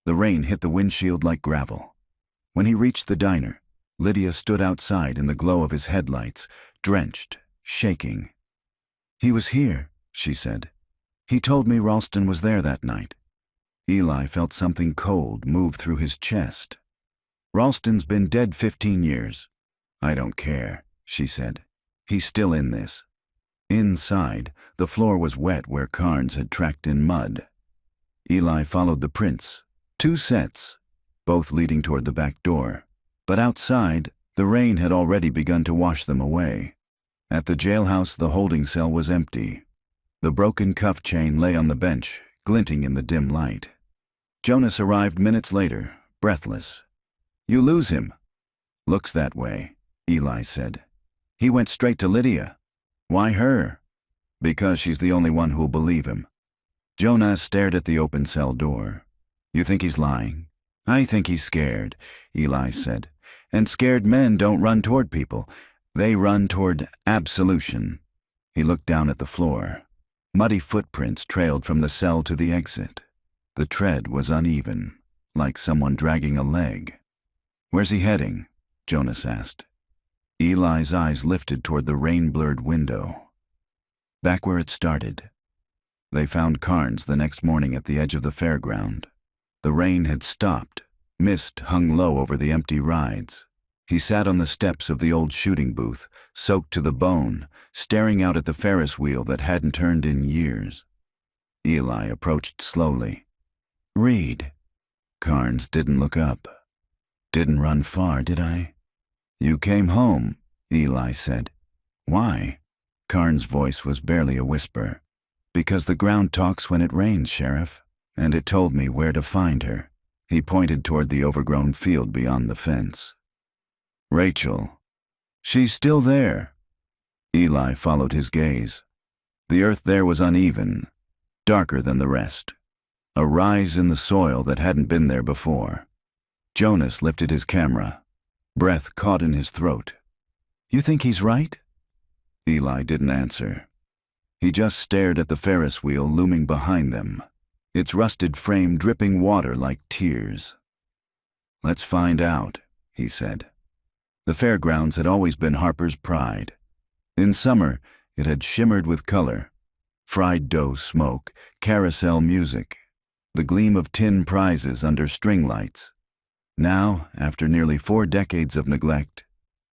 The rain hit the windshield like gravel. When he reached the diner, Lydia stood outside in the glow of his headlights, drenched, shaking. "He was here," she said. "He told me Ralston was there that night." Eli felt something cold move through his chest. "Ralston's been dead 15 years. "I don't care," she said. "He's still in this." Inside, the floor was wet where Carnes had tracked in mud. Eli followed the prints, 2 sets, both leading toward the back door. But outside, the rain had already begun to wash them away. At the jailhouse, the holding cell was empty. The broken cuff chain lay on the bench, glinting in the dim light. Jonas arrived minutes later, breathless. "You lose him." "Looks that way," Eli said. "He went straight to Lydia." "Why her?" "Because she's the only one who'll believe him." Jonas stared at the open cell door. "You think he's lying?" "I think he's scared," Eli said. "And scared men don't run toward people. They run toward absolution." He looked down at the floor. Muddy footprints trailed from the cell to the exit. The tread was uneven, like someone dragging a leg. "Where's he heading?" Jonas asked. Eli's eyes lifted toward the rain-blurred window. "Back where it started." They found Carnes the next morning at the edge of the fairground. The rain had stopped. Mist hung low over the empty rides. He sat on the steps of the old shooting booth, soaked to the bone, staring out at the Ferris wheel that hadn't turned in years. Eli approached slowly. "Reed." Carnes didn't look up. "Didn't run far, did I?" "You came home," Eli said. "Why?" Carnes' voice was barely a whisper. "Because the ground talks when it rains, Sheriff, and it told me where to find her." He pointed toward the overgrown field beyond the fence. "Rachel. She's still there." Eli followed his gaze. The earth there was uneven, darker than the rest. A rise in the soil that hadn't been there before. Jonas lifted his camera. Breath caught in his throat. "You think he's right?" Eli didn't answer. He just stared at the Ferris wheel looming behind them, its rusted frame dripping water like tears. "Let's find out," he said. The fairgrounds had always been Harper's pride. In summer, it had shimmered with color. Fried dough smoke, carousel music, the gleam of tin prizes under string lights. Now, after nearly 4 decades of neglect,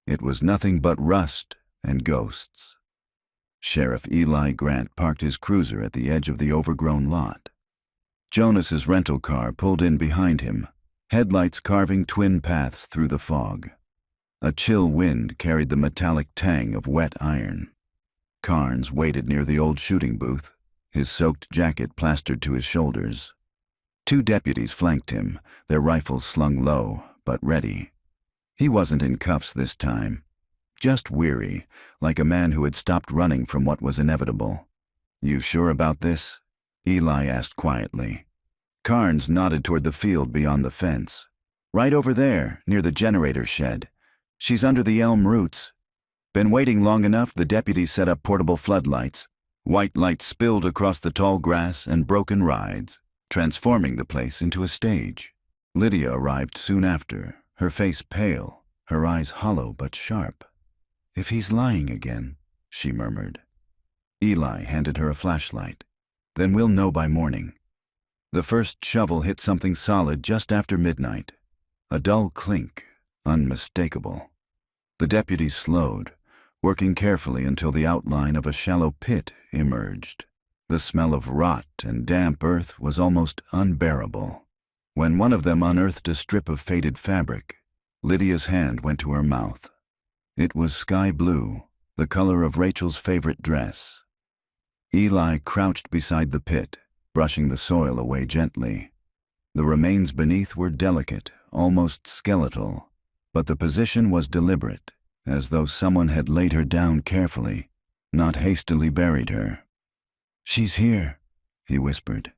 it was nothing but rust and ghosts. Sheriff Eli Grant parked his cruiser at the edge of the overgrown lot. Jonas's rental car pulled in behind him, headlights carving twin paths through the fog. A chill wind carried the metallic tang of wet iron. Carnes waited near the old shooting booth, his soaked jacket plastered to his shoulders. 2 deputies flanked him, their rifles slung low, but ready. He wasn't in cuffs this time, just weary, like a man who had stopped running from what was inevitable. "You sure about this?" Eli asked quietly. Carnes nodded toward the field beyond the fence. "Right over there, near the generator shed. She's under the elm roots." Been waiting long enough, the deputies set up portable floodlights. White light spilled across the tall grass and broken rides, transforming the place into a stage. Lydia arrived soon after, her face pale, her eyes hollow but sharp. "If he's lying again," she murmured. Eli handed her a flashlight. "Then we'll know by morning." The first shovel hit something solid just after midnight. A dull clink, unmistakable. The deputies slowed, working carefully until the outline of a shallow pit emerged. The smell of rot and damp earth was almost unbearable. When one of them unearthed a strip of faded fabric, Lydia's hand went to her mouth. It was sky blue, the color of Rachel's favorite dress. Eli crouched beside the pit, brushing the soil away gently. The remains beneath were delicate, almost skeletal, but the position was deliberate, as though someone had laid her down carefully, not hastily buried her. "She's here," he whispered.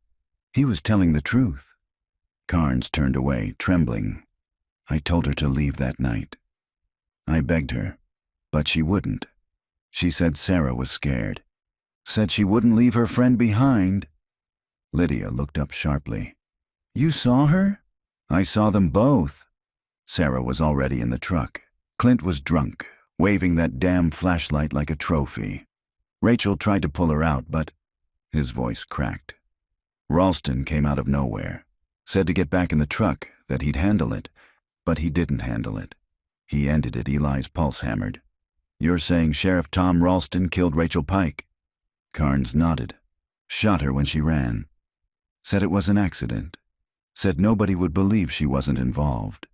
He was telling the truth. Carnes turned away, trembling. "I told her to leave that night. I begged her, but she wouldn't. She said Sarah was scared. Said she wouldn't leave her friend behind." Lydia looked up sharply. "You saw her?" "I saw them both." Sarah was already in the truck. Clint was drunk, waving that damn flashlight like a trophy. Rachel tried to pull her out, but his voice cracked. Ralston came out of nowhere, said to get back in the truck, that he'd handle it, but he didn't handle it. He ended it. Eli's pulse hammered. "You're saying Sheriff Tom Ralston killed Rachel Pike?" Carnes nodded. "Shot her when she ran. Said it was an accident. Said nobody would believe she wasn't involved."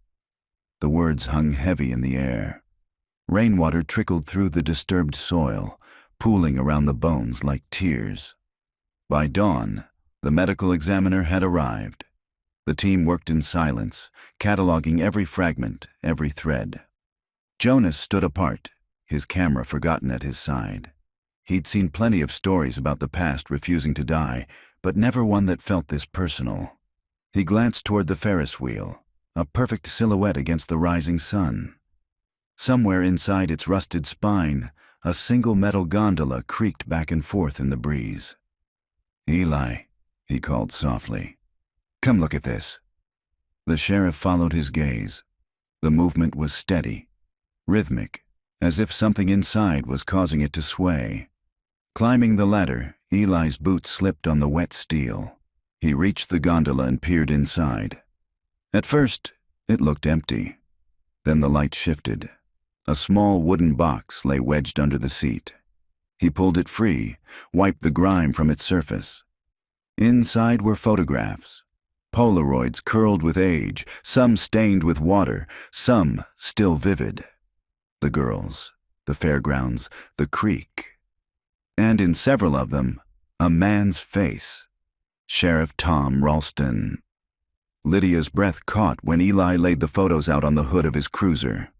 The words hung heavy in the air. Rainwater trickled through the disturbed soil, pooling around the bones like tears. By dawn, the medical examiner had arrived. The team worked in silence, cataloging every fragment, every thread. Jonas stood apart, his camera forgotten at his side. He'd seen plenty of stories about the past refusing to die, but never one that felt this personal. He glanced toward the Ferris wheel, a perfect silhouette against the rising sun. Somewhere inside its rusted spine, a single metal gondola creaked back and forth in the breeze. "Eli," he called softly. "Come look at this." The sheriff followed his gaze. The movement was steady, rhythmic, as if something inside was causing it to sway. Climbing the ladder, Eli's boots slipped on the wet steel. He reached the gondola and peered inside. At first, it looked empty. Then the light shifted. A small wooden box lay wedged under the seat. He pulled it free, wiped the grime from its surface. Inside were photographs. Polaroids curled with age, some stained with water, some still vivid. The girls, the fairgrounds, the creek. And in several of them, a man's face. Sheriff Tom Ralston. Lydia's breath caught when Eli laid the photos out on the hood of his cruiser.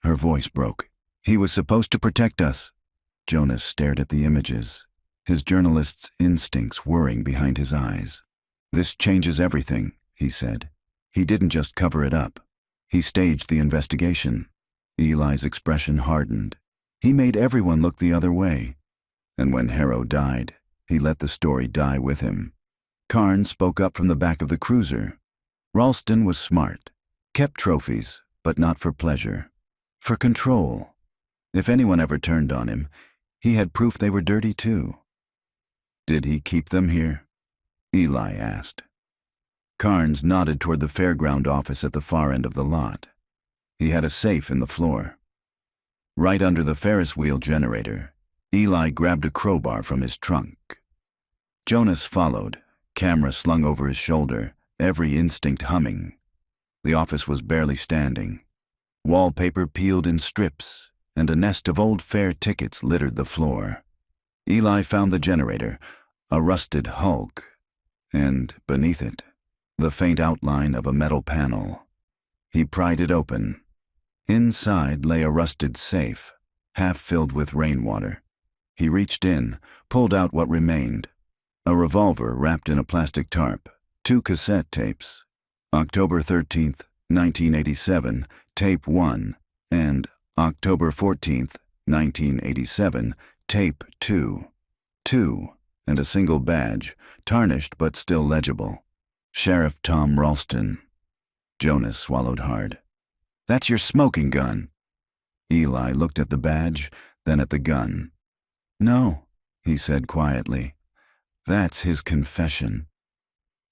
Her voice broke. "He was supposed to protect us." Jonas stared at the images, his journalist's instincts whirring behind his eyes. "This changes everything," he said. "He didn't just cover it up. He staged the investigation." Eli's expression hardened. He made everyone look the other way. And when Harrow died, he let the story die with him. Carnes spoke up from the back of the cruiser. Ralston was smart, kept trophies, but not for pleasure. For control. If anyone ever turned on him, he had proof they were dirty too. "Did he keep them here?" Eli asked. Carnes nodded toward the fairground office at the far end of the lot. He had a safe in the floor. Right under the Ferris wheel generator, Eli grabbed a crowbar from his trunk. Jonas followed, camera slung over his shoulder, every instinct humming. The office was barely standing. Wallpaper peeled in strips, and a nest of old fare tickets littered the floor. Eli found the generator, a rusted hulk, and, beneath it, the faint outline of a metal panel. He pried it open. Inside lay a rusted safe, half filled with rainwater. He reached in, pulled out what remained: a revolver wrapped in a plastic tarp, 2 cassette tapes, October 13th, 1987, Tape 1, and October 14th, 1987, Tape 2. 2, and a single badge, tarnished but still legible. Sheriff Tom Ralston. Jonas swallowed hard. "That's your smoking gun." Eli looked at the badge, then at the gun. "No," he said quietly. "That's his confession."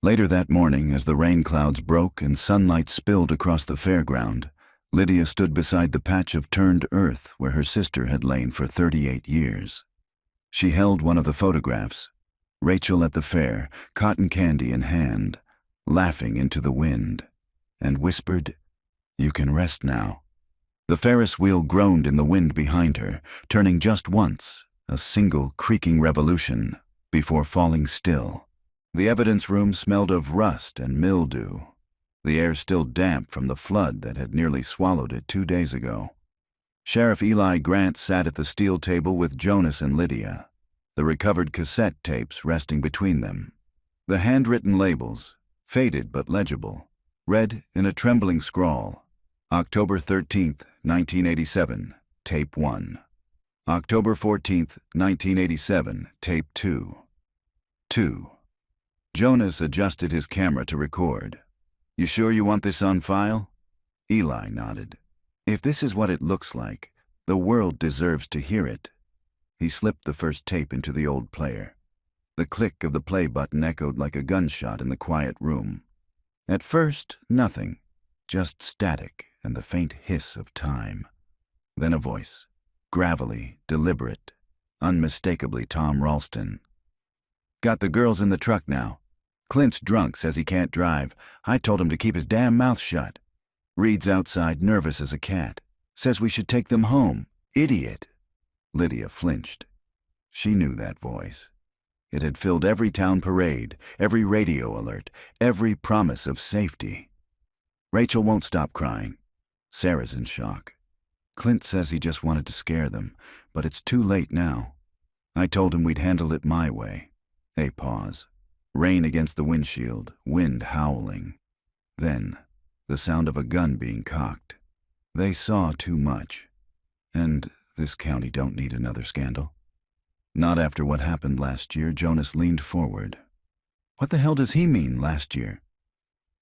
Later that morning, as the rain clouds broke and sunlight spilled across the fairground, Lydia stood beside the patch of turned earth where her sister had lain for 38 years. She held one of the photographs, Rachel at the fair, cotton candy in hand, laughing into the wind, and whispered, "You can rest now." The Ferris wheel groaned in the wind behind her, turning just once, a single creaking revolution, before falling still. The evidence room smelled of rust and mildew, the air still damp from the flood that had nearly swallowed it 2 days ago. Sheriff Eli Grant sat at the steel table with Jonas and Lydia, the recovered cassette tapes resting between them. The handwritten labels, faded but legible, read in a trembling scrawl, October 13th, 1987, Tape 1. October 14th, 1987, Tape 2. 2. Jonas adjusted his camera to record. "You sure you want this on file?" Eli nodded. "If this is what it looks like, the world deserves to hear it." He slipped the first tape into the old player. The click of the play button echoed like a gunshot in the quiet room. At first, nothing, just static and the faint hiss of time. Then a voice, gravelly, deliberate, unmistakably Tom Ralston. "Got the girls in the truck now. Clint's drunk, says he can't drive. I told him to keep his damn mouth shut. Reed's outside, nervous as a cat. Says we should take them home. Idiot." Lydia flinched. She knew that voice. It had filled every town parade, every radio alert, every promise of safety. Rachel won't stop crying. Sarah's in shock. Clint says he just wanted to scare them, but it's too late now. I told him we'd handle it my way. A pause. Rain against the windshield, wind howling. Then, the sound of a gun being cocked. They saw too much. And this county don't need another scandal. Not after what happened last year. Jonas leaned forward. "What the hell does he mean, last year?"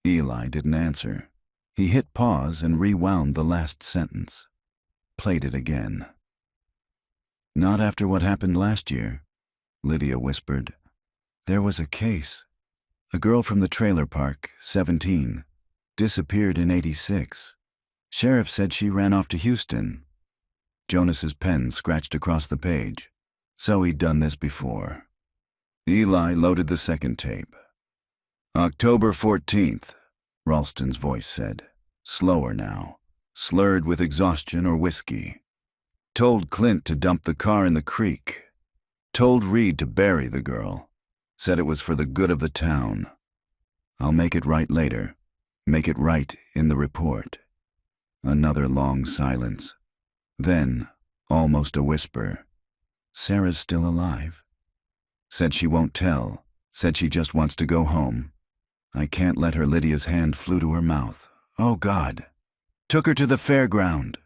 Eli didn't answer. He hit pause and rewound the last sentence. Played it again. "Not after what happened last year," Lydia whispered. "There was a case. A girl from the trailer park, 17, disappeared in 86. Sheriff said she ran off to Houston." Jonas's pen scratched across the page. So he'd done this before. Eli loaded the second tape. "October 14th, Ralston's voice said, slower now, slurred with exhaustion or whiskey. "Told Clint to dump the car in the creek. Told Reed to bury the girl. Said it was for the good of the town. I'll make it right later. Make it right in the report." Another long silence. Then, almost a whisper. "Sarah's still alive. Said she won't tell. Said she just wants to go home. I can't let her." Lydia's hand flew to her mouth. "Oh, God." "Took her to the fairground."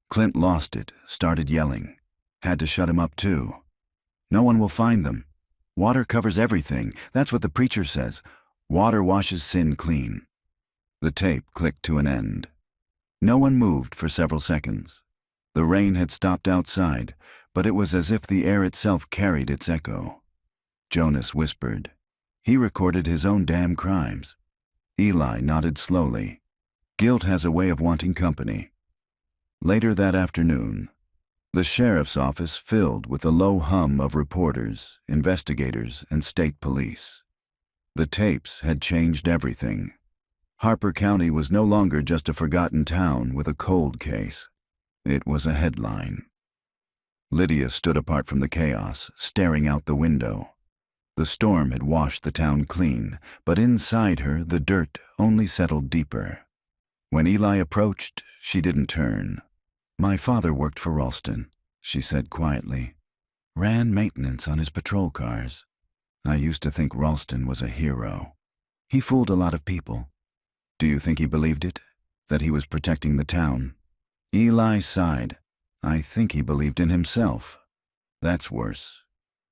Clint lost it, started yelling. Had to shut him up too. "No one will find them. Water covers everything. That's what the preacher says. Water washes sin clean." The tape clicked to an end. No one moved for several seconds. The rain had stopped outside, but it was as if the air itself carried its echo. Jonas whispered. He recorded his own damn crimes. Eli nodded slowly. Guilt has a way of wanting company. Later that afternoon, the sheriff's office filled with a low hum of reporters, investigators, and state police. The tapes had changed everything. Harper County was no longer just a forgotten town with a cold case. It was a headline. Lydia stood apart from the chaos, staring out the window. The storm had washed the town clean, but inside her the dirt only settled deeper. When Eli approached, she didn't turn. "My father worked for Ralston," she said quietly. "Ran maintenance on his patrol cars. I used to think Ralston was a hero. He fooled a lot of people." "Do you think he believed it? That he was protecting the town?" Eli sighed. "I think he believed in himself. That's worse."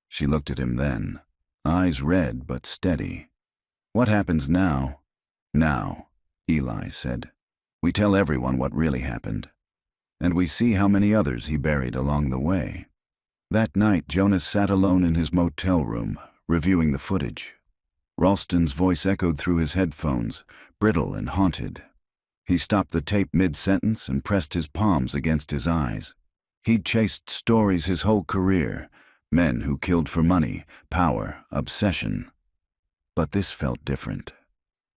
She looked at him then, eyes red but steady. "What happens now?" "Now," Eli said, "we tell everyone what really happened. And we see how many others he buried along the way." That night, Jonas sat alone in his motel room, reviewing the footage. Ralston's voice echoed through his headphones, brittle and haunted. He stopped the tape mid-sentence and pressed his palms against his eyes. He'd chased stories his whole career, men who killed for money, power, obsession. But this felt different.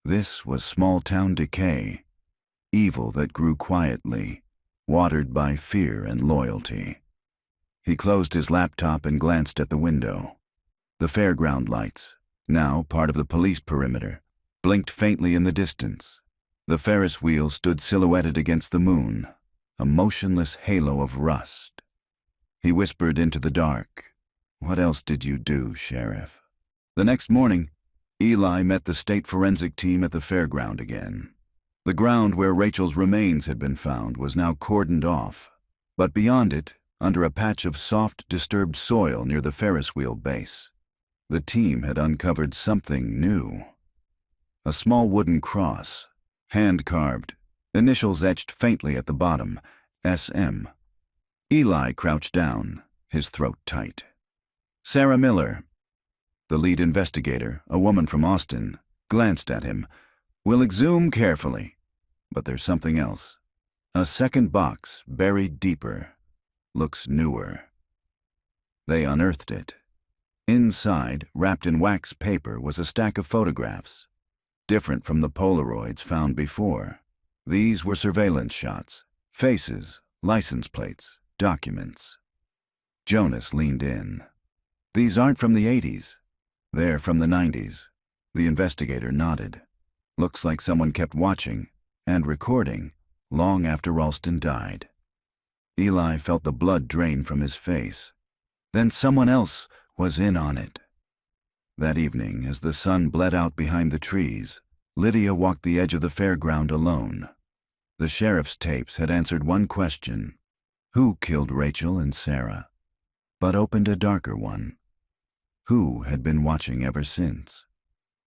This was small-town decay, evil that grew quietly, watered by fear and loyalty. He closed his laptop and glanced at the window. The fairground lights, now part of the police perimeter, blinked faintly in the distance. The Ferris wheel stood silhouetted against the moon, a motionless halo of rust. He whispered into the dark, "What else did you do, Sheriff?" The next morning, Eli met the state forensic team at the fairground again. The ground where Rachel's remains had been found was now cordoned off, but beyond it, under a patch of soft, disturbed soil near the Ferris wheel base, the team had uncovered something new. A small wooden cross, hand-carved, initials etched faintly at the bottom, SM. Eli crouched down, his throat tight. "Sarah Miller." The lead investigator, a woman from Austin, glanced at him. "We'll exhume carefully. But there's something else. A second box, buried deeper. Looks newer." They unearthed it. Inside, wrapped in wax paper, was a stack of photographs. Different from the Polaroids found before. These were surveillance shots, faces, license plates, documents. Jonas leaned in. "These aren't from the 80s. They're from the 90s. The investigator nodded. "Looks like someone kept watching and recording long after Ralston died." Eli felt the blood drain from his face. Then someone else was in on it. That evening, as the sun bled out behind the trees, Lydia walked the edge of the fairground alone. The sheriff's tapes had answered one question: who killed Rachel and Sarah? But opened a darker one: who had been watching ever since?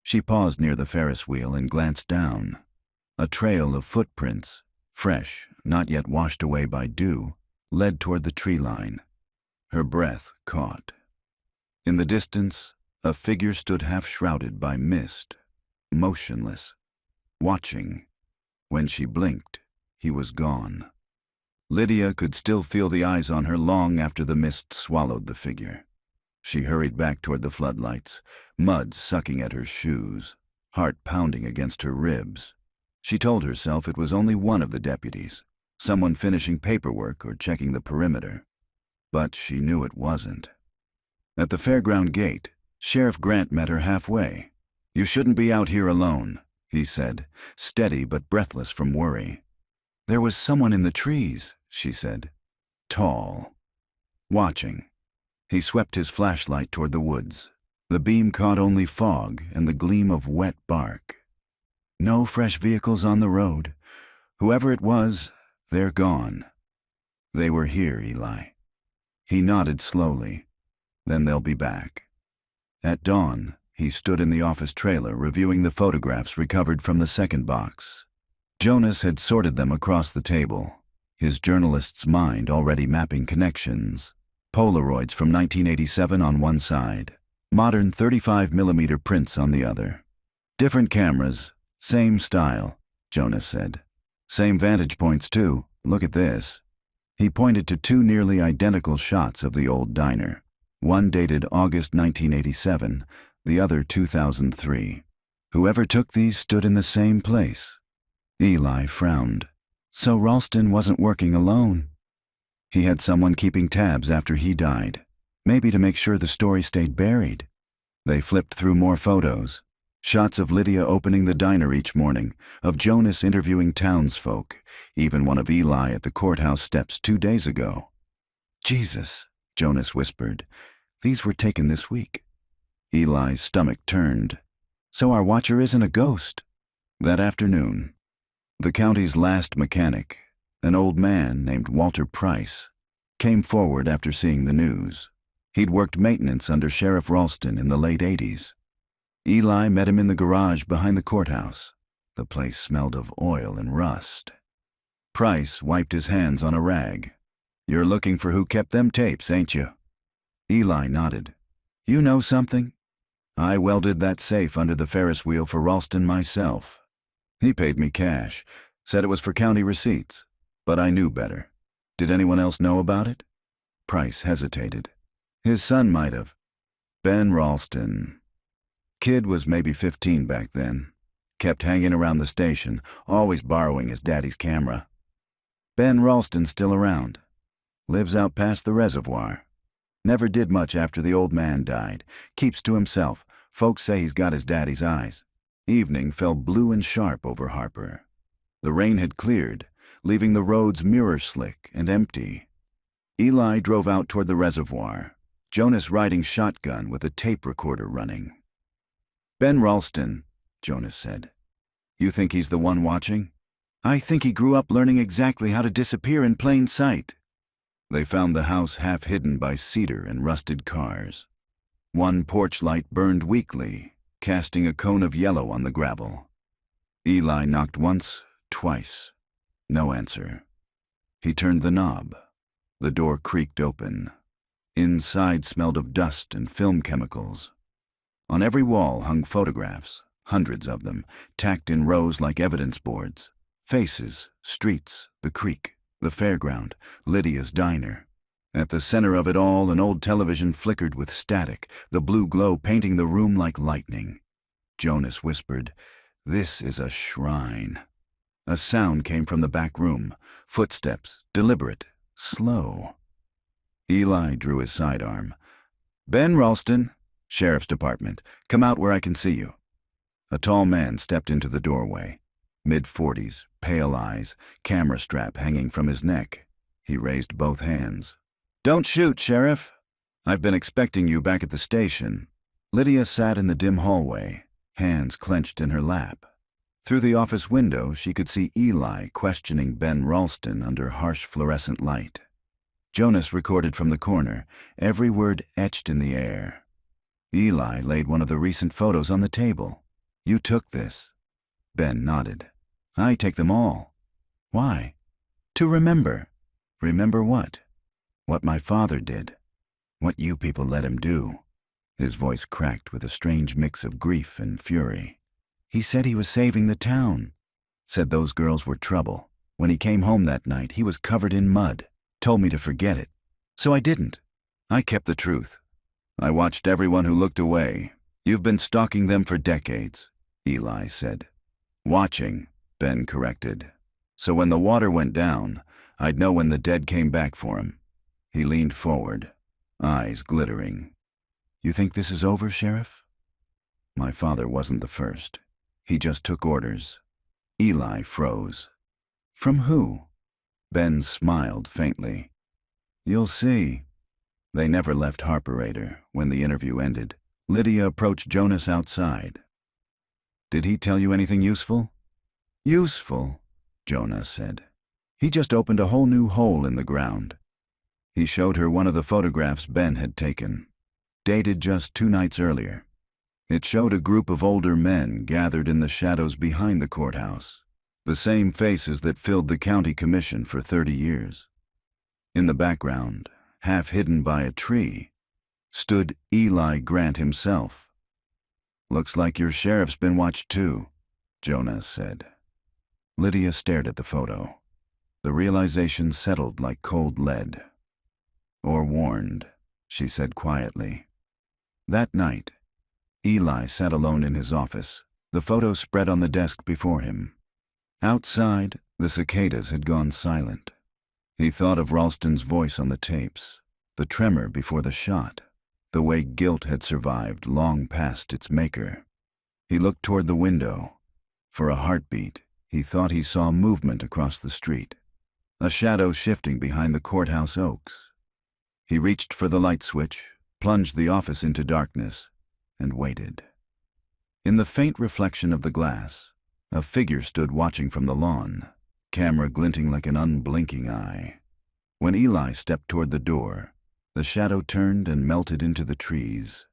She paused near the Ferris wheel and glanced down. A trail of footprints, fresh, not yet washed away by dew, led toward the tree line. Her breath caught. In the distance, a figure stood half-shrouded by mist, motionless, watching. When she blinked, he was gone. Lydia could still feel the eyes on her long after the mist swallowed the figure. She hurried back toward the floodlights, mud sucking at her shoes, heart pounding against her ribs. She told herself it was only one of the deputies, someone finishing paperwork or checking the perimeter. But she knew it wasn't. At the fairground gate, Sheriff Grant met her halfway. "You shouldn't be out here alone," he said, steady but breathless from worry. "There was someone in the trees," she said. "Tall. Watching." He swept his flashlight toward the woods. The beam caught only fog and the gleam of wet bark. "No fresh vehicles on the road. Whoever it was, they're gone." "They were here, Eli." He nodded slowly. "Then they'll be back." At dawn, he stood in the office trailer reviewing the photographs recovered from the second box. Jonas had sorted them across the table, his journalist's mind already mapping connections. Polaroids from 1987 on one side, modern 35mm prints on the other. "Different cameras, same style," Jonas said. "Same vantage points, too. Look at this." He pointed to two nearly identical shots of the old diner, one dated August 1987, the other 2003. Whoever took these stood in the same place. Eli frowned. So Ralston wasn't working alone. He had someone keeping tabs after he died, maybe to make sure the story stayed buried. They flipped through more photos. Shots of Lydia opening the diner each morning, of Jonas interviewing townsfolk, even one of Eli at the courthouse steps 2 days ago. Jesus, Jonas whispered. These were taken this week. Eli's stomach turned. So our watcher isn't a ghost. That afternoon, the county's last mechanic, an old man named Walter Price, came forward after seeing the news. He'd worked maintenance under Sheriff Ralston in the late 80s. Eli met him in the garage behind the courthouse. The place smelled of oil and rust. Price wiped his hands on a rag. You're looking for who kept them tapes, ain't you? Eli nodded. You know something? I welded that safe under the Ferris wheel for Ralston myself. He paid me cash, said it was for county receipts, but I knew better. Did anyone else know about it? Price hesitated. His son might have. Ben Ralston. Kid was maybe 15 back then. Kept hanging around the station, always borrowing his daddy's camera. Ben Ralston's still around. Lives out past the reservoir. Never did much after the old man died. Keeps to himself. Folks say he's got his daddy's eyes. Evening fell blue and sharp over Harper. The rain had cleared, leaving the roads mirror-slick and empty. Eli drove out toward the reservoir, Jonas riding shotgun with a tape recorder running. Ben Ralston, Jonas said. You think he's the one watching? I think he grew up learning exactly how to disappear in plain sight. They found the house half hidden by cedar and rusted cars. One porch light burned weakly, casting a cone of yellow on the gravel. Eli knocked once, twice. No answer. He turned the knob. The door creaked open. Inside smelled of dust and film chemicals. On every wall hung photographs, hundreds of them, tacked in rows like evidence boards. Faces, streets, the creek, the fairground, Lydia's diner. At the center of it all, an old television flickered with static, the blue glow painting the room like lightning. Jonas whispered, "This is a shrine." A sound came from the back room, footsteps, deliberate, slow. Eli drew his sidearm. Ben Ralston, Sheriff's Department, come out where I can see you. A tall man stepped into the doorway. Mid-40s, pale eyes, camera strap hanging from his neck. He raised both hands. Don't shoot, Sheriff. I've been expecting you back at the station. Lydia sat in the dim hallway, hands clenched in her lap. Through the office window, she could see Eli questioning Ben Ralston under harsh fluorescent light. Jonas recorded from the corner, every word etched in the air. Eli laid one of the recent photos on the table. You took this. Ben nodded. I take them all. Why? To remember. Remember what? What my father did. What you people let him do. His voice cracked with a strange mix of grief and fury. He said he was saving the town. Said those girls were trouble. When he came home that night, he was covered in mud. Told me to forget it. So I didn't. I kept the truth. I watched everyone who looked away. You've been stalking them for decades, Eli said. Watching, Ben corrected. So when the water went down, I'd know when the dead came back for him. He leaned forward, eyes glittering. You think this is over, Sheriff? My father wasn't the first. He just took orders. Eli froze. From who? Ben smiled faintly. You'll see. They never left Harperator when the interview ended. Lydia approached Jonas outside. Did he tell you anything useful? Useful, Jonas said. He just opened a whole new hole in the ground. He showed her one of the photographs Ben had taken, dated just 2 nights earlier. It showed a group of older men gathered in the shadows behind the courthouse, the same faces that filled the county commission for 30 years. In the background, half hidden by a tree, stood Eli Grant himself. Looks like your sheriff's been watched too, Jonas said. Lydia stared at the photo. The realization settled like cold lead. Or warned, she said quietly. That night, Eli sat alone in his office, The photo spread on the desk before him. Outside, the cicadas had gone silent. He thought of Ralston's voice on the tapes, the tremor before the shot, the way guilt had survived long past its maker. He looked toward the window. For a heartbeat, he thought he saw movement across the street, a shadow shifting behind the courthouse oaks. He reached for the light switch, plunged the office into darkness, and waited. In the faint reflection of the glass, a figure stood watching from the lawn, camera glinting like an unblinking eye. When Eli stepped toward the door, the shadow turned and melted into the trees.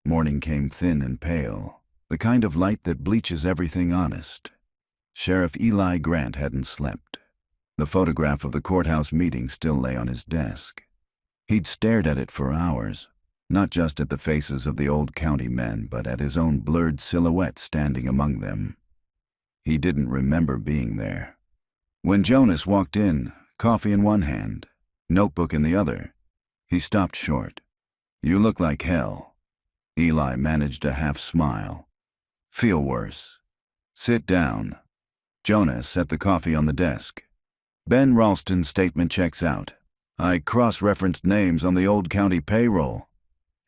Morning came thin and pale, the kind of light that bleaches everything honest. Sheriff Eli Grant hadn't slept. The photograph of the courthouse meeting still lay on his desk. He'd stared at it for hours, not just at the faces of the old county men, but at his own blurred silhouette standing among them. He didn't remember being there. When Jonas walked in, coffee in one hand, notebook in the other, he stopped short. "You look like hell." Eli managed a half smile. "Feel worse. Sit down." Jonas set the coffee on the desk. "Ben Ralston's statement checks out. I cross-referenced names on the old county payroll.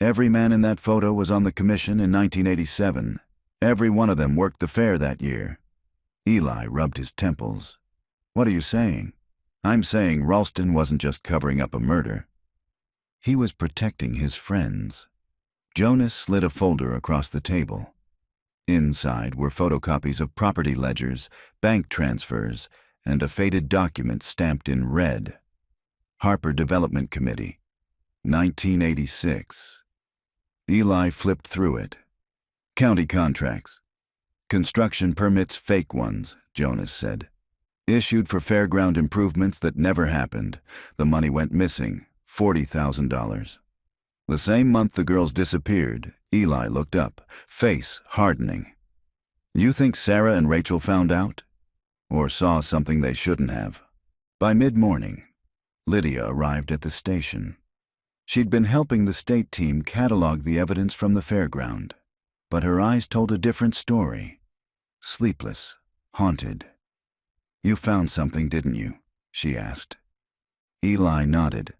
Every man in that photo was on the commission in 1987. Every one of them worked the fair that year." Eli rubbed his temples. "What are you saying?" "I'm saying Ralston wasn't just covering up a murder. He was protecting his friends." Jonas slid a folder across the table. Inside were photocopies of property ledgers, bank transfers, and a faded document stamped in red. Harper Development Committee, 1986. Eli flipped through it. "County contracts. Construction permits, fake ones," Jonas said. "Issued for fairground improvements that never happened. The money went missing, $40,000. The same month the girls disappeared, Eli looked up, face hardening. "You think Sarah and Rachel found out? Or saw something they shouldn't have?" By mid-morning, Lydia arrived at the station. She'd been helping the state team catalog the evidence from the fairground, but her eyes told a different story. Sleepless, haunted. "You found something, didn't you?" she asked. Eli nodded.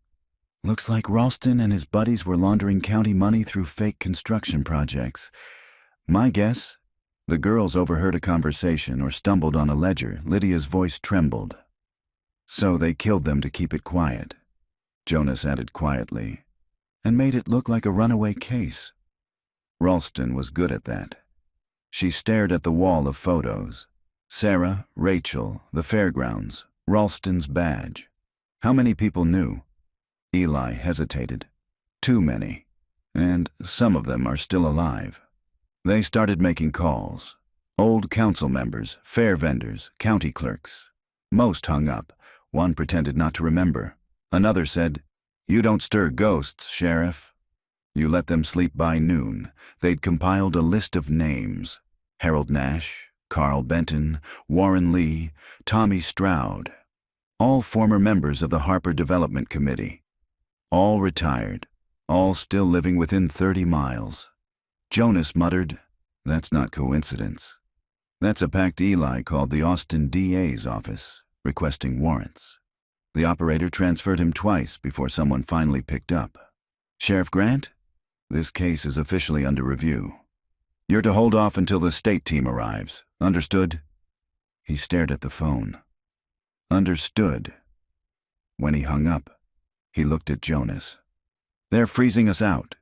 "Looks like Ralston and his buddies were laundering county money through fake construction projects. My guess, the girls overheard a conversation or stumbled on a ledger." Lydia's voice trembled. "So they killed them to keep it quiet," Jonas added quietly, "and made it look like a runaway case." Ralston was good at that. She stared at the wall of photos. Sarah, Rachel, the fairgrounds, Ralston's badge. How many people knew? Eli hesitated. "Too many. And some of them are still alive." They started making calls. Old council members, fair vendors, county clerks. Most hung up. One pretended not to remember. Another said, "You don't stir ghosts, Sheriff." You let them sleep by noon. They'd compiled a list of names. Harold Nash, Carl Benton, Warren Lee, Tommy Stroud. All former members of the Harper Development Committee. All retired. All still living within 30 miles. Jonas muttered, "That's not coincidence. That's a pact." Eli called the Austin DA's office, requesting warrants. The operator transferred him twice before someone finally picked up. "Sheriff Grant? This case is officially under review. You're to hold off until the state team arrives. Understood?" He stared at the phone. "Understood." When he hung up, he looked at Jonas. "They're freezing us out."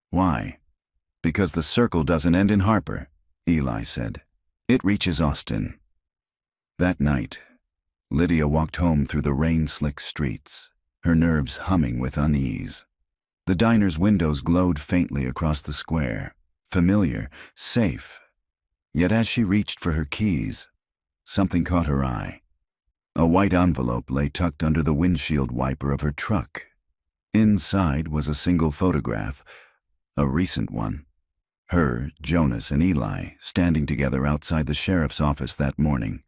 "Why?" "Because the circle doesn't end in Harper," Eli said. "It reaches Austin." That night, Lydia walked home through the rain-slick streets, her nerves humming with unease. The diner's windows glowed faintly across the square, familiar, safe. Yet as she reached for her keys, something caught her eye. A white envelope lay tucked under the windshield wiper of her truck. Inside was a single photograph, a recent one. Her, Jonas, and Eli standing together outside the sheriff's office that morning.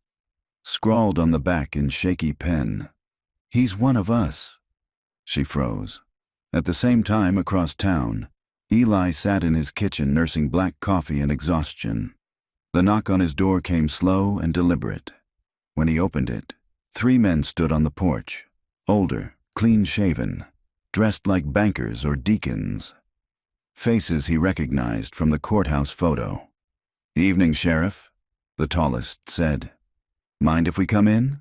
Scrawled on the back in shaky pen, "He's one of us." She froze. At the same time, across town, Eli sat in his kitchen nursing black coffee and exhaustion. The knock on his door came slow and deliberate. When he opened it, 3 men stood on the porch, older, clean-shaven, dressed like bankers or deacons. Faces he recognized from the courthouse photo. "Evening, Sheriff," the tallest said. "Mind if we come in?"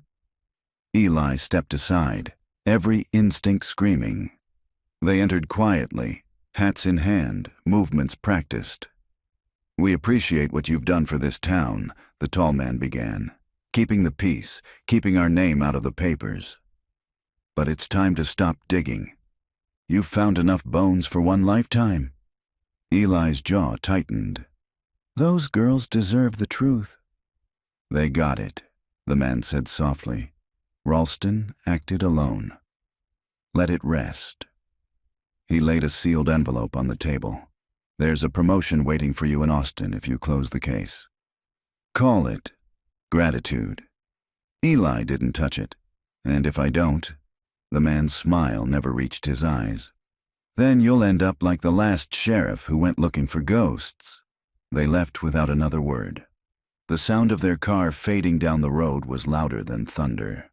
Eli stepped aside, every instinct screaming. They entered quietly, hats in hand, movements practiced. "We appreciate what you've done for this town," the tall man began. "Keeping the peace, keeping our name out of the papers. But it's time to stop digging. You've found enough bones for one lifetime." Eli's jaw tightened. "Those girls deserve the truth." "They got it," the man said softly. Ralston acted alone. "Let it rest." He laid a sealed envelope on the table. "There's a promotion waiting for you in Austin if you close the case. Call it gratitude. Eli didn't touch it, and if I don't," the man's smile never reached his eyes, "then you'll end up like the last sheriff who went looking for ghosts." They left without another word. The sound of their car fading down the road was louder than thunder.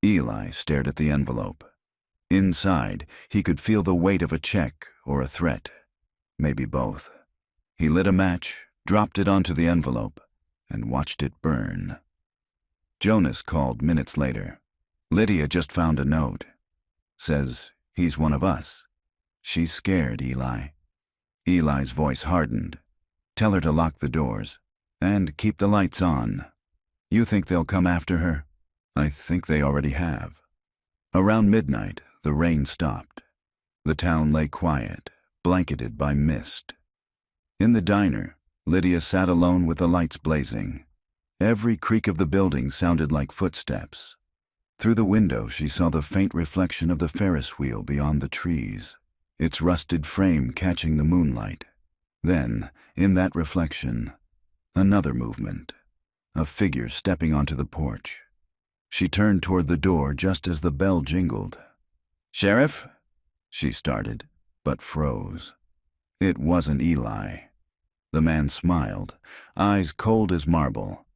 Eli stared at the envelope. Inside, he could feel the weight of a check or a threat. Maybe both. He lit a match, dropped it onto the envelope, and watched it burn. Jonas called minutes later. "Lydia just found a note. Says he's one of us. She's scared, Eli." Eli's voice hardened. "Tell her to lock the doors. And keep the lights on. You think they'll come after her? I think they already have." Around midnight, the rain stopped. The town lay quiet, blanketed by mist. In the diner, Lydia sat alone with the lights blazing. Every creak of the building sounded like footsteps. Through the window, she saw the faint reflection of the Ferris wheel beyond the trees, its rusted frame catching the moonlight. Then, in that reflection, another movement, a figure stepping onto the porch. She turned toward the door just as the bell jingled. "Sheriff?" she started, but froze. It wasn't Eli. The man smiled, eyes cold as marble.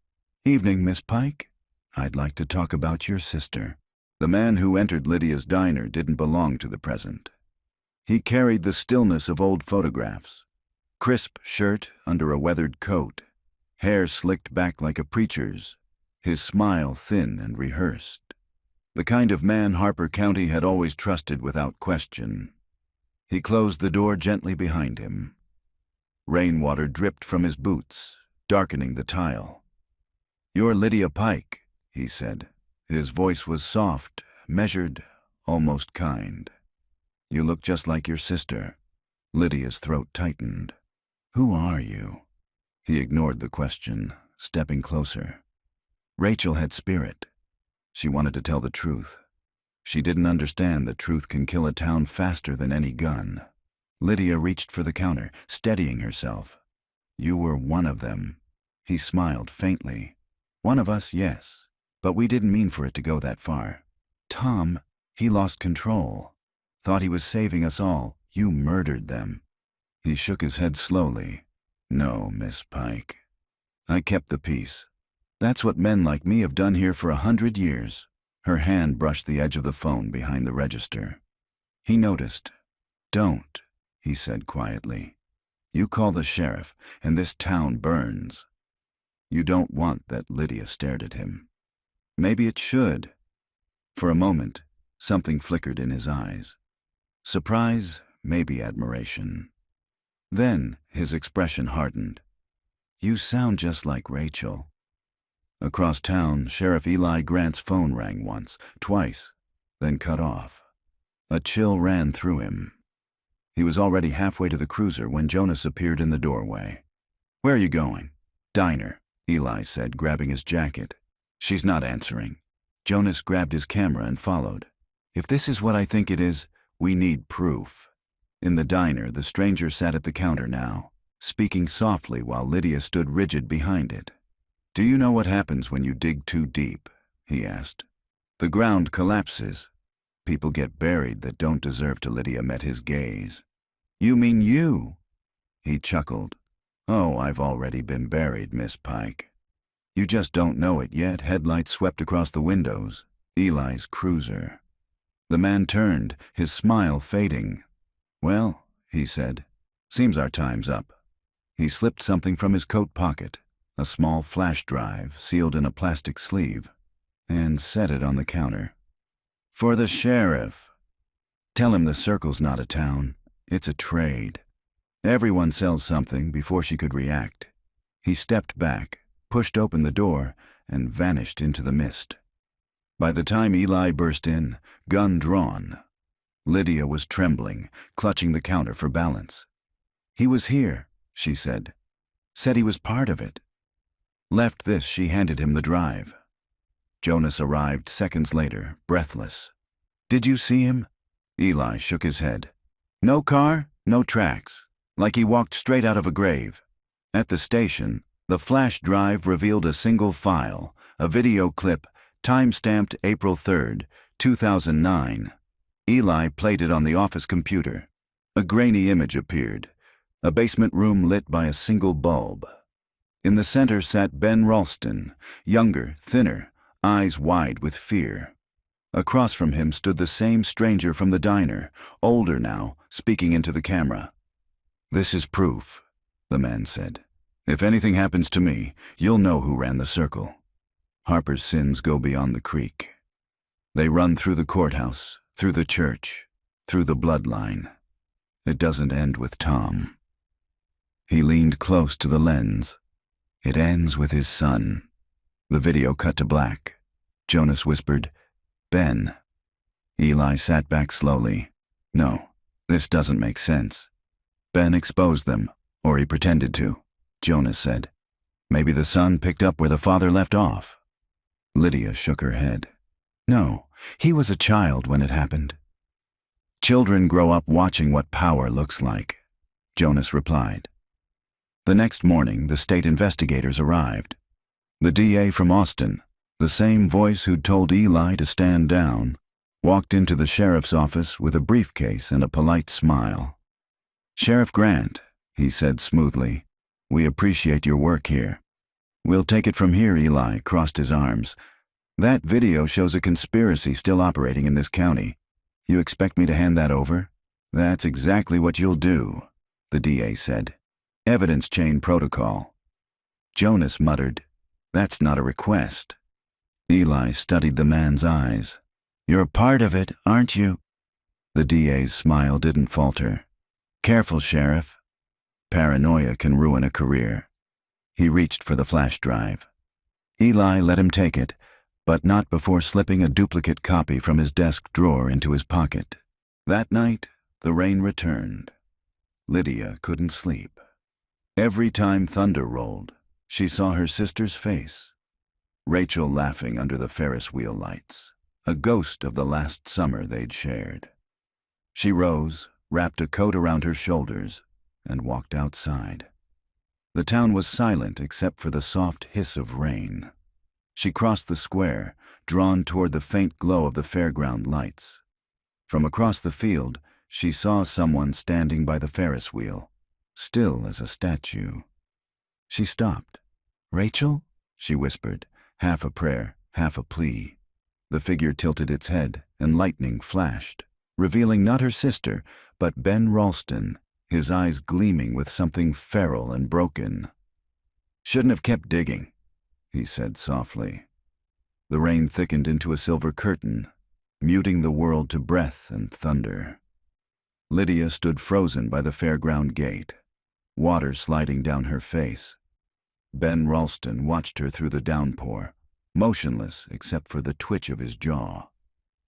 "Evening, Miss Pike. I'd like to talk about your sister." The man who entered Lydia's diner didn't belong to the present. He carried the stillness of old photographs. Crisp shirt under a weathered coat, hair slicked back like a preacher's, his smile thin and rehearsed. The kind of man Harper County had always trusted without question. He closed the door gently behind him. Rainwater dripped from his boots, darkening the tile. "You're Lydia Pike," he said. His voice was soft, measured, almost kind. "You look just like your sister." Lydia's throat tightened. "Who are you?" He ignored the question, stepping closer. Rachel had spirit. She wanted to tell the truth. She didn't understand that truth can kill a town faster than any gun. Lydia reached for the counter, steadying herself. "You were one of them." He smiled faintly. "One of us, yes. But we didn't mean for it to go that far. Tom, he lost control. Thought he was saving us all. You murdered them." He shook his head slowly. "No, Miss Pike. I kept the peace. That's what men like me have done here for 100 years. Her hand brushed the edge of the phone behind the register. He noticed. "Don't," he said quietly. "You call the sheriff, and this town burns." "You don't want that." Lydia stared at him. "Maybe it should." For a moment, something flickered in his eyes. Surprise, maybe admiration. Then his expression hardened. "You sound just like Rachel." Across town, Sheriff Eli Grant's phone rang once, twice, then cut off. A chill ran through him. He was already halfway to the cruiser when Jonas appeared in the doorway. "Where are you going?" "Diner," Eli said, grabbing his jacket. "She's not answering." Jonas grabbed his camera and followed. "If this is what I think it is, we need proof." In the diner, the stranger sat at the counter now, speaking softly while Lydia stood rigid behind it. "Do you know what happens when you dig too deep?" he asked. "The ground collapses. People get buried that don't deserve to." Lydia met his gaze. "You mean you?" He chuckled. "Oh, I've already been buried, Miss Pike. You just don't know it yet." Headlights swept across the windows. Eli's cruiser. The man turned, his smile fading. "Well," he said, "seems our time's up." He slipped something from his coat pocket, a small flash drive sealed in a plastic sleeve, and set it on the counter. "For the sheriff. Tell him the Circle's not a town, it's a trade. Everyone sells something." Before she could react, he stepped back, pushed open the door, and vanished into the mist. By the time Eli burst in, gun drawn, Lydia was trembling, clutching the counter for balance. "He was here," she said. "Said he was part of it." Left this, she handed him the drive. Jonas arrived seconds later, breathless. "Did you see him?" Eli shook his head. "No car, no tracks, like he walked straight out of a grave." At the station, the flash drive revealed a single file, a video clip, time-stamped April 3rd, 2009. Eli played it on the office computer. A grainy image appeared, a basement room lit by a single bulb. In the center sat Ben Ralston, younger, thinner, eyes wide with fear. Across from him stood the same stranger from the diner, older now, speaking into the camera. "This is proof," the man said. "If anything happens to me, you'll know who ran the Circle. Harper's sins go beyond the creek. They run through the courthouse, through the church, through the bloodline. It doesn't end with Tom." He leaned close to the lens. "It ends with his son." The video cut to black. Jonas whispered, "Ben." Eli sat back slowly. "No, this doesn't make sense." "Ben exposed them, or he pretended to," Jonas said. "Maybe the son picked up where the father left off." Lydia shook her head. "No, he was a child when it happened." "Children grow up watching what power looks like," Jonas replied. The next morning, the state investigators arrived. The DA from Austin, the same voice who'd told Eli to stand down, walked into the sheriff's office with a briefcase and a polite smile. "Sheriff Grant," he said smoothly, "we appreciate your work here." "We'll take it from here." Eli crossed his arms. "That video shows a conspiracy still operating in this county. You expect me to hand that over?" "That's exactly what you'll do," the DA said. "Evidence chain protocol." Jonas muttered, "That's not a request." Eli studied the man's eyes. "You're part of it, aren't you?" The DA's smile didn't falter. "Careful, Sheriff. Paranoia can ruin a career." He reached for the flash drive. Eli let him take it, but not before slipping a duplicate copy from his desk drawer into his pocket. That night, the rain returned. Lydia couldn't sleep. Every time thunder rolled, she saw her sister's face, Rachel laughing under the Ferris wheel lights, a ghost of the last summer they'd shared. She rose, wrapped a coat around her shoulders, and walked outside. The town was silent except for the soft hiss of rain. She crossed the square, drawn toward the faint glow of the fairground lights. From across the field, she saw someone standing by the Ferris wheel, still as a statue. She stopped. "Rachel?" she whispered, half a prayer, half a plea. The figure tilted its head, and lightning flashed, revealing not her sister, but Ben Ralston, his eyes gleaming with something feral and broken. "Shouldn't have kept digging," he said softly. The rain thickened into a silver curtain, muting the world to breath and thunder. Lydia stood frozen by the fairground gate, water sliding down her face. Ben Ralston watched her through the downpour, motionless except for the twitch of his jaw.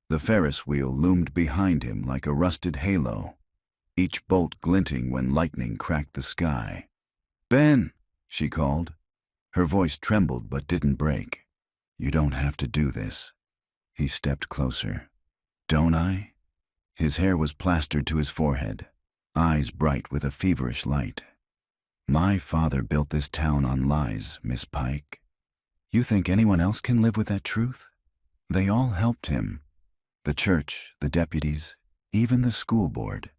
The Ferris wheel loomed behind him like a rusted halo, each bolt glinting when lightning cracked the sky. "Ben," she called. Her voice trembled but didn't break. "You don't have to do this." He stepped closer. "Don't I?" His hair was plastered to his forehead, eyes bright with a feverish light. "My father built this town on lies, Miss Pike. You think anyone else can live with that truth? They all helped him. The church, the deputies, even the school board.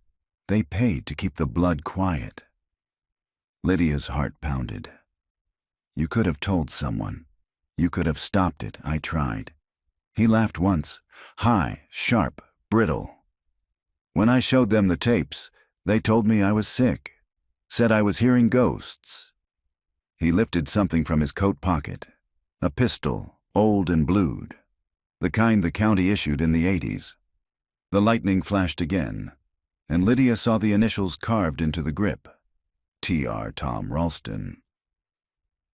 They paid to keep the blood quiet." Lydia's heart pounded. You could have told someone. You could have stopped it. I tried. He laughed once, high, sharp, brittle. When I showed them the tapes, they told me I was sick, said I was hearing ghosts. He lifted something from his coat pocket, a pistol, old and blued, the kind the county issued in the 80s. The lightning flashed again, and Lydia saw the initials carved into the grip. T.R. Tom Ralston.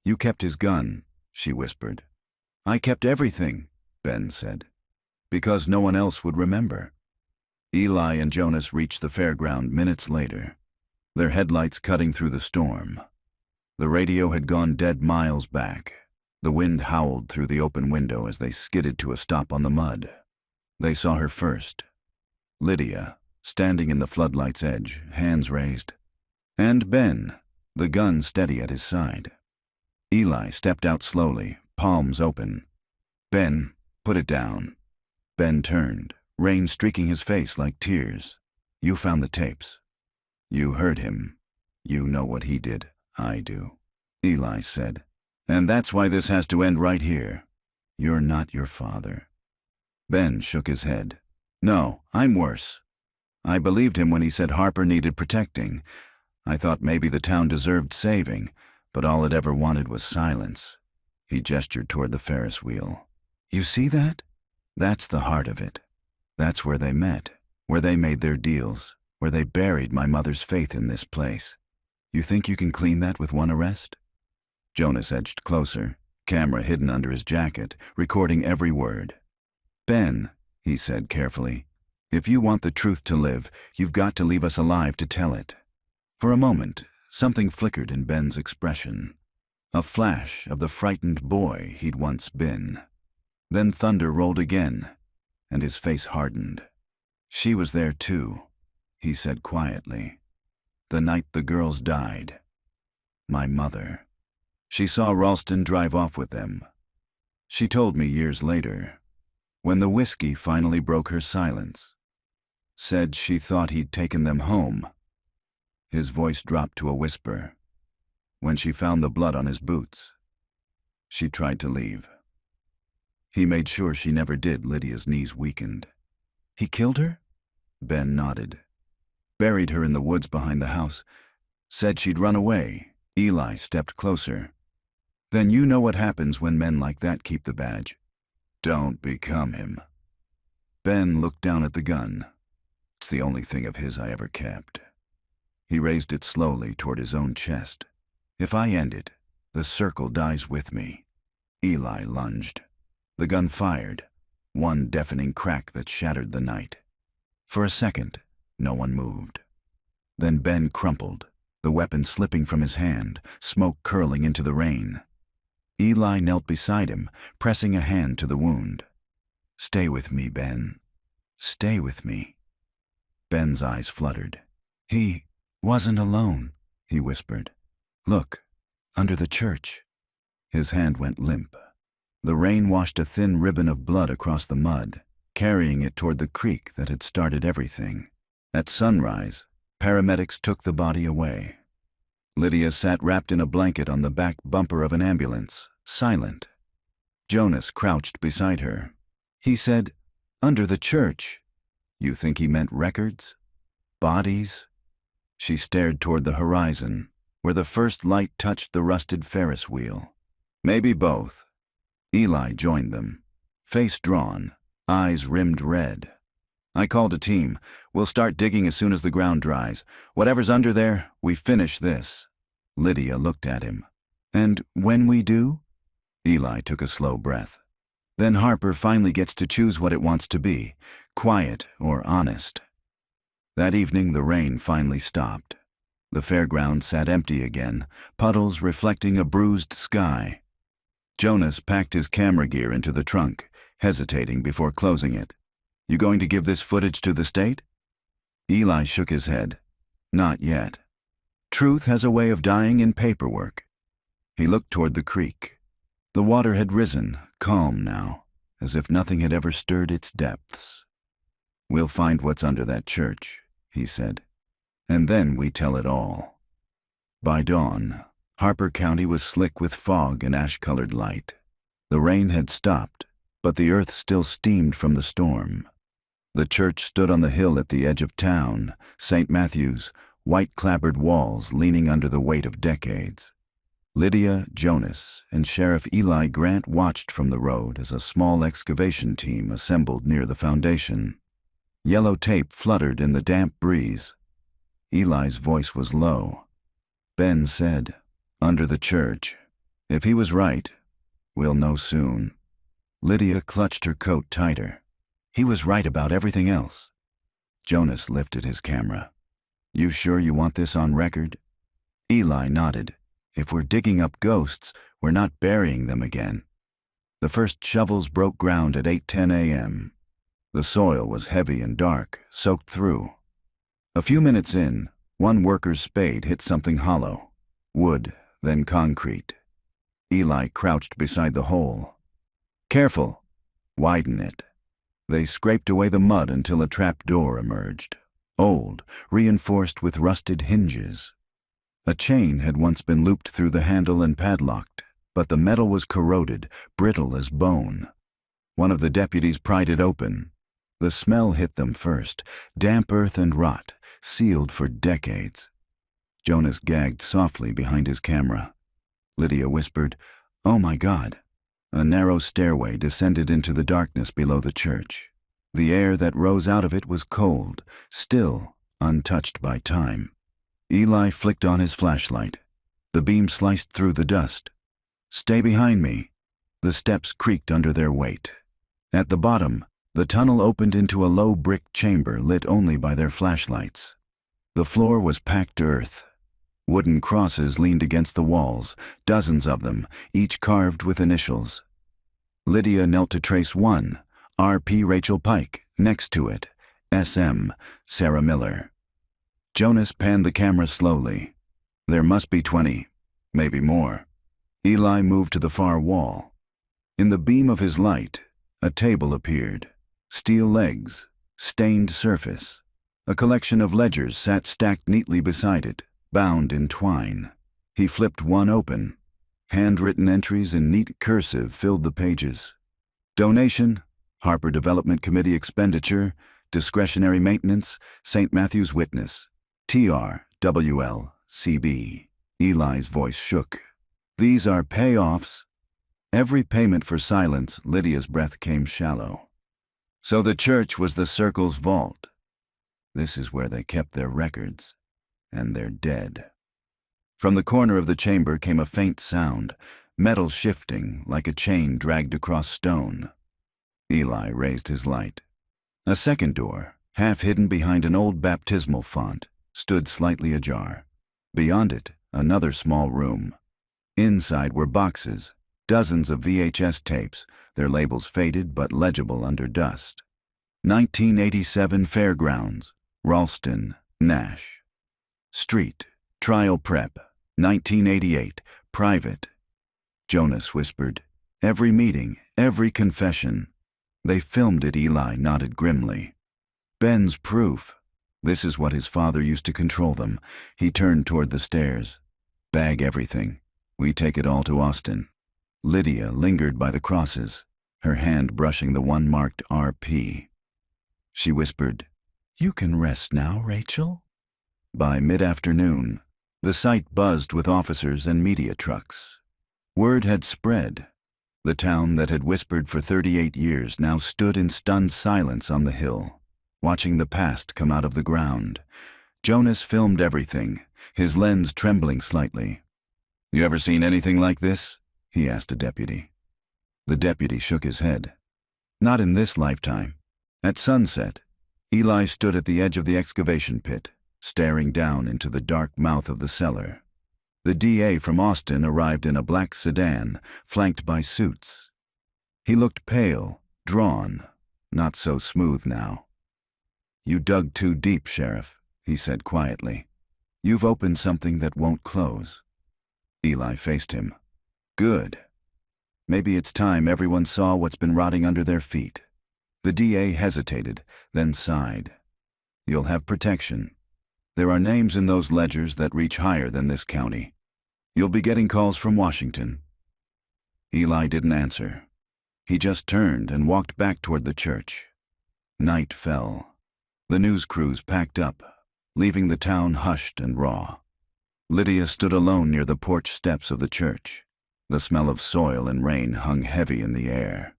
You kept his gun, she whispered. I kept everything, Ben said, because no one else would remember. Eli and Jonas reached the fairground minutes later, their headlights cutting through the storm. The radio had gone dead miles back. The wind howled through the open window as they skidded to a stop on the mud. They saw her first. Lydia, standing in the floodlight's edge, hands raised. And Ben, the gun steady at his side. Eli stepped out slowly, palms open. Ben, put it down. Ben turned, rain streaking his face like tears. You found the tapes. You heard him. You know what he did. I do. Eli said. And that's why this has to end right here. You're not your father. Ben shook his head. No, I'm worse. I believed him when he said Harper needed protecting. I thought maybe the town deserved saving, but all it ever wanted was silence. He gestured toward the Ferris wheel. You see that? That's the heart of it. That's where they met, where they made their deals, where they buried my mother's faith in this place. You think you can clean that with one arrest? Jonas edged closer, camera hidden under his jacket, recording every word. Ben, he said carefully, if you want the truth to live, you've got to leave us alive to tell it. For a moment, something flickered in Ben's expression. A flash of the frightened boy he'd once been. Then thunder rolled again, and his face hardened. She was there too, he said quietly. The night the girls died. My mother. She saw Ralston drive off with them. She told me years later, when the whiskey finally broke her silence. Said she thought he'd taken them home. His voice dropped to a whisper. When she found the blood on his boots, she tried to leave. He made sure she never did. Lydia's knees weakened. He killed her? Ben nodded. Buried her in the woods behind the house. Said she'd run away. Eli stepped closer. Then you know what happens when men like that keep the badge. Don't become him. Ben looked down at the gun. It's the only thing of his I ever kept. He raised it slowly toward his own chest. If I end it, the circle dies with me. Eli lunged. The gun fired, one deafening crack that shattered the night. For a second, no one moved. Then Ben crumpled, the weapon slipping from his hand, smoke curling into the rain. Eli knelt beside him, pressing a hand to the wound. Stay with me, Ben. Stay with me. Ben's eyes fluttered. He wasn't alone, he whispered. Look, under the church. His hand went limp. The rain washed a thin ribbon of blood across the mud, carrying it toward the creek that had started everything. At sunrise, paramedics took the body away. Lydia sat wrapped in a blanket on the back bumper of an ambulance, silent. Jonas crouched beside her. He said, under the church. You think he meant records? Bodies? She stared toward the horizon, where the first light touched the rusted Ferris wheel. Maybe both. Eli joined them, face drawn, eyes rimmed red. I called a team. We'll start digging as soon as the ground dries. Whatever's under there, we finish this. Lydia looked at him. And when we do? Eli took a slow breath. Then Harper finally gets to choose what it wants to be, quiet or honest. That evening the rain finally stopped. The fairground sat empty again, puddles reflecting a bruised sky. Jonas packed his camera gear into the trunk, hesitating before closing it. You going to give this footage to the state? Eli shook his head. Not yet. Truth has a way of dying in paperwork. He looked toward the creek. The water had risen, calm now, as if nothing had ever stirred its depths. We'll find what's under that church, he said, and then we tell it all. By dawn, Harper County was slick with fog and ash-colored light. The rain had stopped, but the earth still steamed from the storm. The church stood on the hill at the edge of town, St. Matthew's, white-clapboard walls leaning under the weight of decades. Lydia, Jonas, and Sheriff Eli Grant watched from the road as a small excavation team assembled near the foundation. Yellow tape fluttered in the damp breeze. Eli's voice was low. Ben said, "Under the church. If he was right, we'll know soon." Lydia clutched her coat tighter. He was right about everything else. Jonas lifted his camera. "You sure you want this on record?" Eli nodded. "If we're digging up ghosts, we're not burying them again." The first shovels broke ground at 8:10 a.m. The soil was heavy and dark, soaked through. A few minutes in, one worker's spade hit something hollow. Wood, then concrete. Eli crouched beside the hole. "Careful. Widen it." They scraped away the mud until a trap door emerged. Old, reinforced with rusted hinges. A chain had once been looped through the handle and padlocked, but the metal was corroded, brittle as bone. One of the deputies pried it open. The smell hit them first, damp earth and rot, sealed for decades. Jonas gagged softly behind his camera. Lydia whispered, "Oh my God." A narrow stairway descended into the darkness below the church. The air that rose out of it was cold, still, untouched by time. Eli flicked on his flashlight. The beam sliced through the dust. "Stay behind me." The steps creaked under their weight. At the bottom, the tunnel opened into a low brick chamber lit only by their flashlights. The floor was packed earth. Wooden crosses leaned against the walls, dozens of them, each carved with initials. Lydia knelt to trace one, R.P. Rachel Pike, next to it, S.M. Sarah Miller. Jonas panned the camera slowly. There must be 20, maybe more. Eli moved to the far wall. In the beam of his light, a table appeared. Steel legs, stained surface. A collection of ledgers sat stacked neatly beside it, bound in twine. He flipped one open. Handwritten entries in neat cursive filled the pages. Donation, Harper Development Committee expenditure, discretionary maintenance, St. Matthew's witness, TR, CB. Eli's voice shook. "These are payoffs." Every payment for silence, Lydia's breath came shallow. So the church was the Circle's vault. This is where they kept their records. And they're dead. From the corner of the chamber came a faint sound, metal shifting like a chain dragged across stone. Eli raised his light. A second door, half hidden behind an old baptismal font, stood slightly ajar. Beyond it, another small room. Inside were boxes, dozens of VHS tapes, their labels faded but legible under dust. 1987 Fairgrounds, Ralston, Nash. Street, Trial Prep, 1988, Private. Jonas whispered, "Every meeting, every confession." "They filmed it," Eli nodded grimly. "Ben's proof." This is what his father used to control them. He turned toward the stairs. "Bag everything. We take it all to Austin." Lydia lingered by the crosses, her hand brushing the one marked RP. She whispered, "You can rest now, Rachel." By mid-afternoon, the site buzzed with officers and media trucks. Word had spread. The town that had whispered for 38 years now stood in stunned silence on the hill, watching the past come out of the ground. Jonas filmed everything, his lens trembling slightly. "You ever seen anything like this?" he asked a deputy. The deputy shook his head. "Not in this lifetime." At sunset, Eli stood at the edge of the excavation pit, staring down into the dark mouth of the cellar. The DA from Austin arrived in a black sedan, flanked by suits. He looked pale, drawn, not so smooth now. "You dug too deep, Sheriff," he said quietly. "You've opened something that won't close." Eli faced him. "Good. Maybe it's time everyone saw what's been rotting under their feet." The DA hesitated, then sighed. "You'll have protection. There are names in those ledgers that reach higher than this county. You'll be getting calls from Washington." Eli didn't answer. He just turned and walked back toward the church. Night fell. The news crews packed up, leaving the town hushed and raw. Lydia stood alone near the porch steps of the church. The smell of soil and rain hung heavy in the air.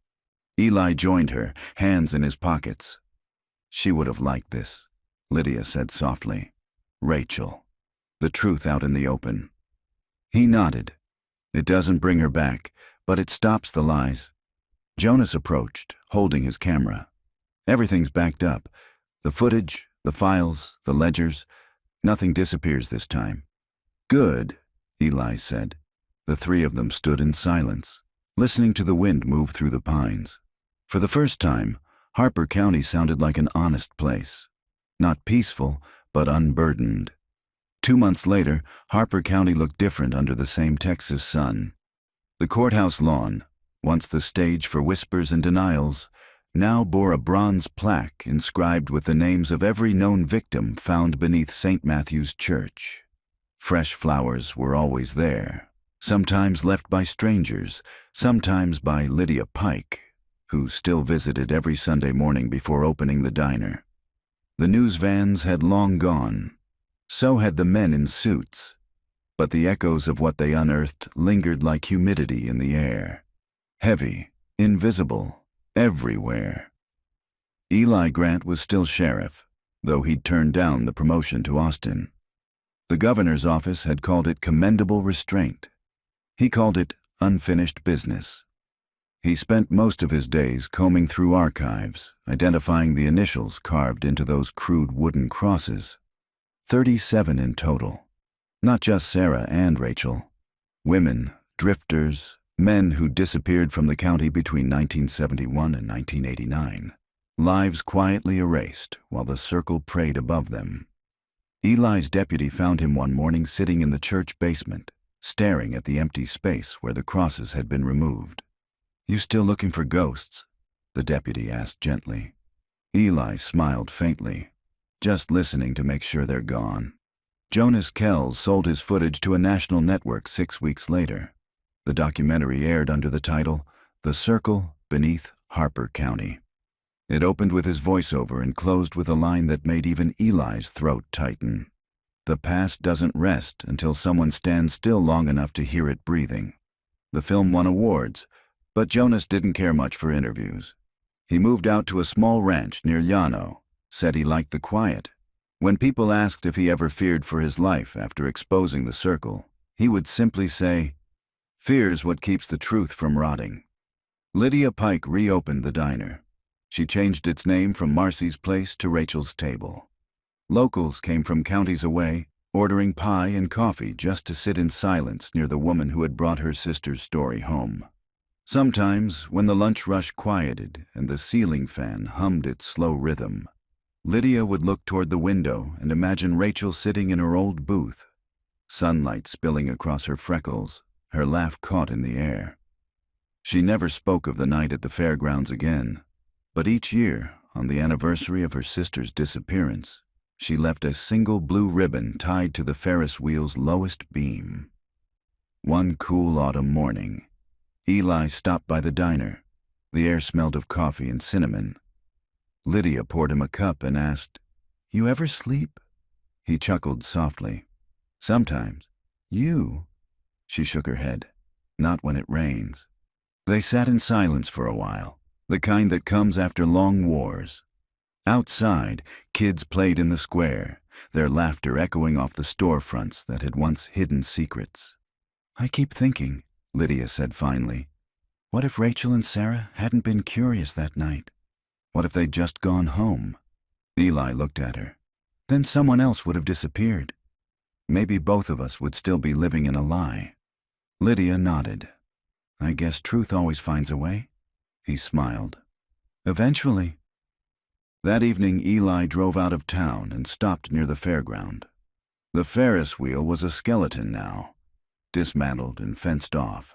Eli joined her, hands in his pockets. "She would have liked this," Lydia said softly. "Rachel. The truth out in the open." He nodded. "It doesn't bring her back, but it stops the lies." Jonas approached, holding his camera. "Everything's backed up. The footage, the files, the ledgers. Nothing disappears this time." "Good," Eli said. The three of them stood in silence, listening to the wind move through the pines. For the first time, Harper County sounded like an honest place. Not peaceful, but unburdened. 2 months later, Harper County looked different under the same Texas sun. The courthouse lawn, once the stage for whispers and denials, now bore a bronze plaque inscribed with the names of every known victim found beneath St. Matthew's Church. Fresh flowers were always there, sometimes left by strangers, sometimes by Lydia Pike, who still visited every Sunday morning before opening the diner. The news vans had long gone. So had the men in suits. But the echoes of what they unearthed lingered like humidity in the air. Heavy, invisible, everywhere. Eli Grant was still sheriff, though he'd turned down the promotion to Austin. The governor's office had called it commendable restraint. He called it unfinished business. He spent most of his days combing through archives, identifying the initials carved into those crude wooden crosses. 37 in total. Not just Sarah and Rachel. Women, drifters, men who disappeared from the county between 1971 and 1989. Lives quietly erased while the circle preyed above them. Eli's deputy found him one morning sitting in the church basement, staring at the empty space where the crosses had been removed. "You still looking for ghosts?" the deputy asked gently. Eli smiled faintly. "Just listening to make sure they're gone." Jonas Kells sold his footage to a national network 6 weeks later. The documentary aired under the title, The Circle Beneath Harper County. It opened with his voiceover and closed with a line that made even Eli's throat tighten. "The past doesn't rest until someone stands still long enough to hear it breathing." The film won awards, but Jonas didn't care much for interviews. He moved out to a small ranch near Llano, said he liked the quiet. When people asked if he ever feared for his life after exposing the circle, he would simply say, "Fear's what keeps the truth from rotting." Lydia Pike reopened the diner. She changed its name from Marcy's Place to Rachel's Table. Locals came from counties away, ordering pie and coffee just to sit in silence near the woman who had brought her sister's story home. Sometimes, when the lunch rush quieted and the ceiling fan hummed its slow rhythm, Lydia would look toward the window and imagine Rachel sitting in her old booth, sunlight spilling across her freckles, her laugh caught in the air. She never spoke of the night at the fairgrounds again, but each year, on the anniversary of her sister's disappearance, she left a single blue ribbon tied to the Ferris wheel's lowest beam. One cool autumn morning, Eli stopped by the diner. The air smelled of coffee and cinnamon. Lydia poured him a cup and asked, "You ever sleep?" He chuckled softly. "Sometimes." "You?" She shook her head. "Not when it rains." They sat in silence for a while, the kind that comes after long wars. Outside, kids played in the square, their laughter echoing off the storefronts that had once hidden secrets. "I keep thinking," Lydia said finally, "what if Rachel and Sarah hadn't been curious that night? What if they'd just gone home?" Eli looked at her. "Then someone else would have disappeared. Maybe both of us would still be living in a lie." Lydia nodded. "I guess truth always finds a way." He smiled. "Eventually." That evening, Eli drove out of town and stopped near the fairground. The Ferris wheel was a skeleton now, dismantled and fenced off.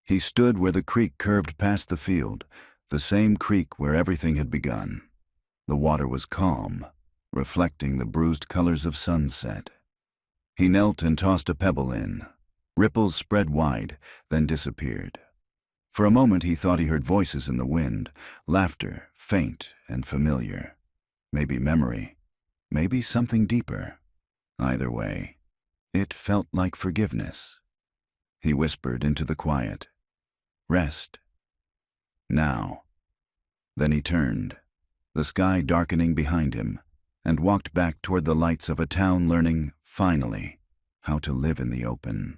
He stood where the creek curved past the field, the same creek where everything had begun. The water was calm, reflecting the bruised colors of sunset. He knelt and tossed a pebble in. Ripples spread wide, then disappeared. For a moment he thought he heard voices in the wind, laughter, faint and familiar. Maybe memory, maybe something deeper. Either way, it felt like forgiveness. He whispered into the quiet, "Rest. Now." Then he turned, the sky darkening behind him, and walked back toward the lights of a town learning, finally, how to live in the open.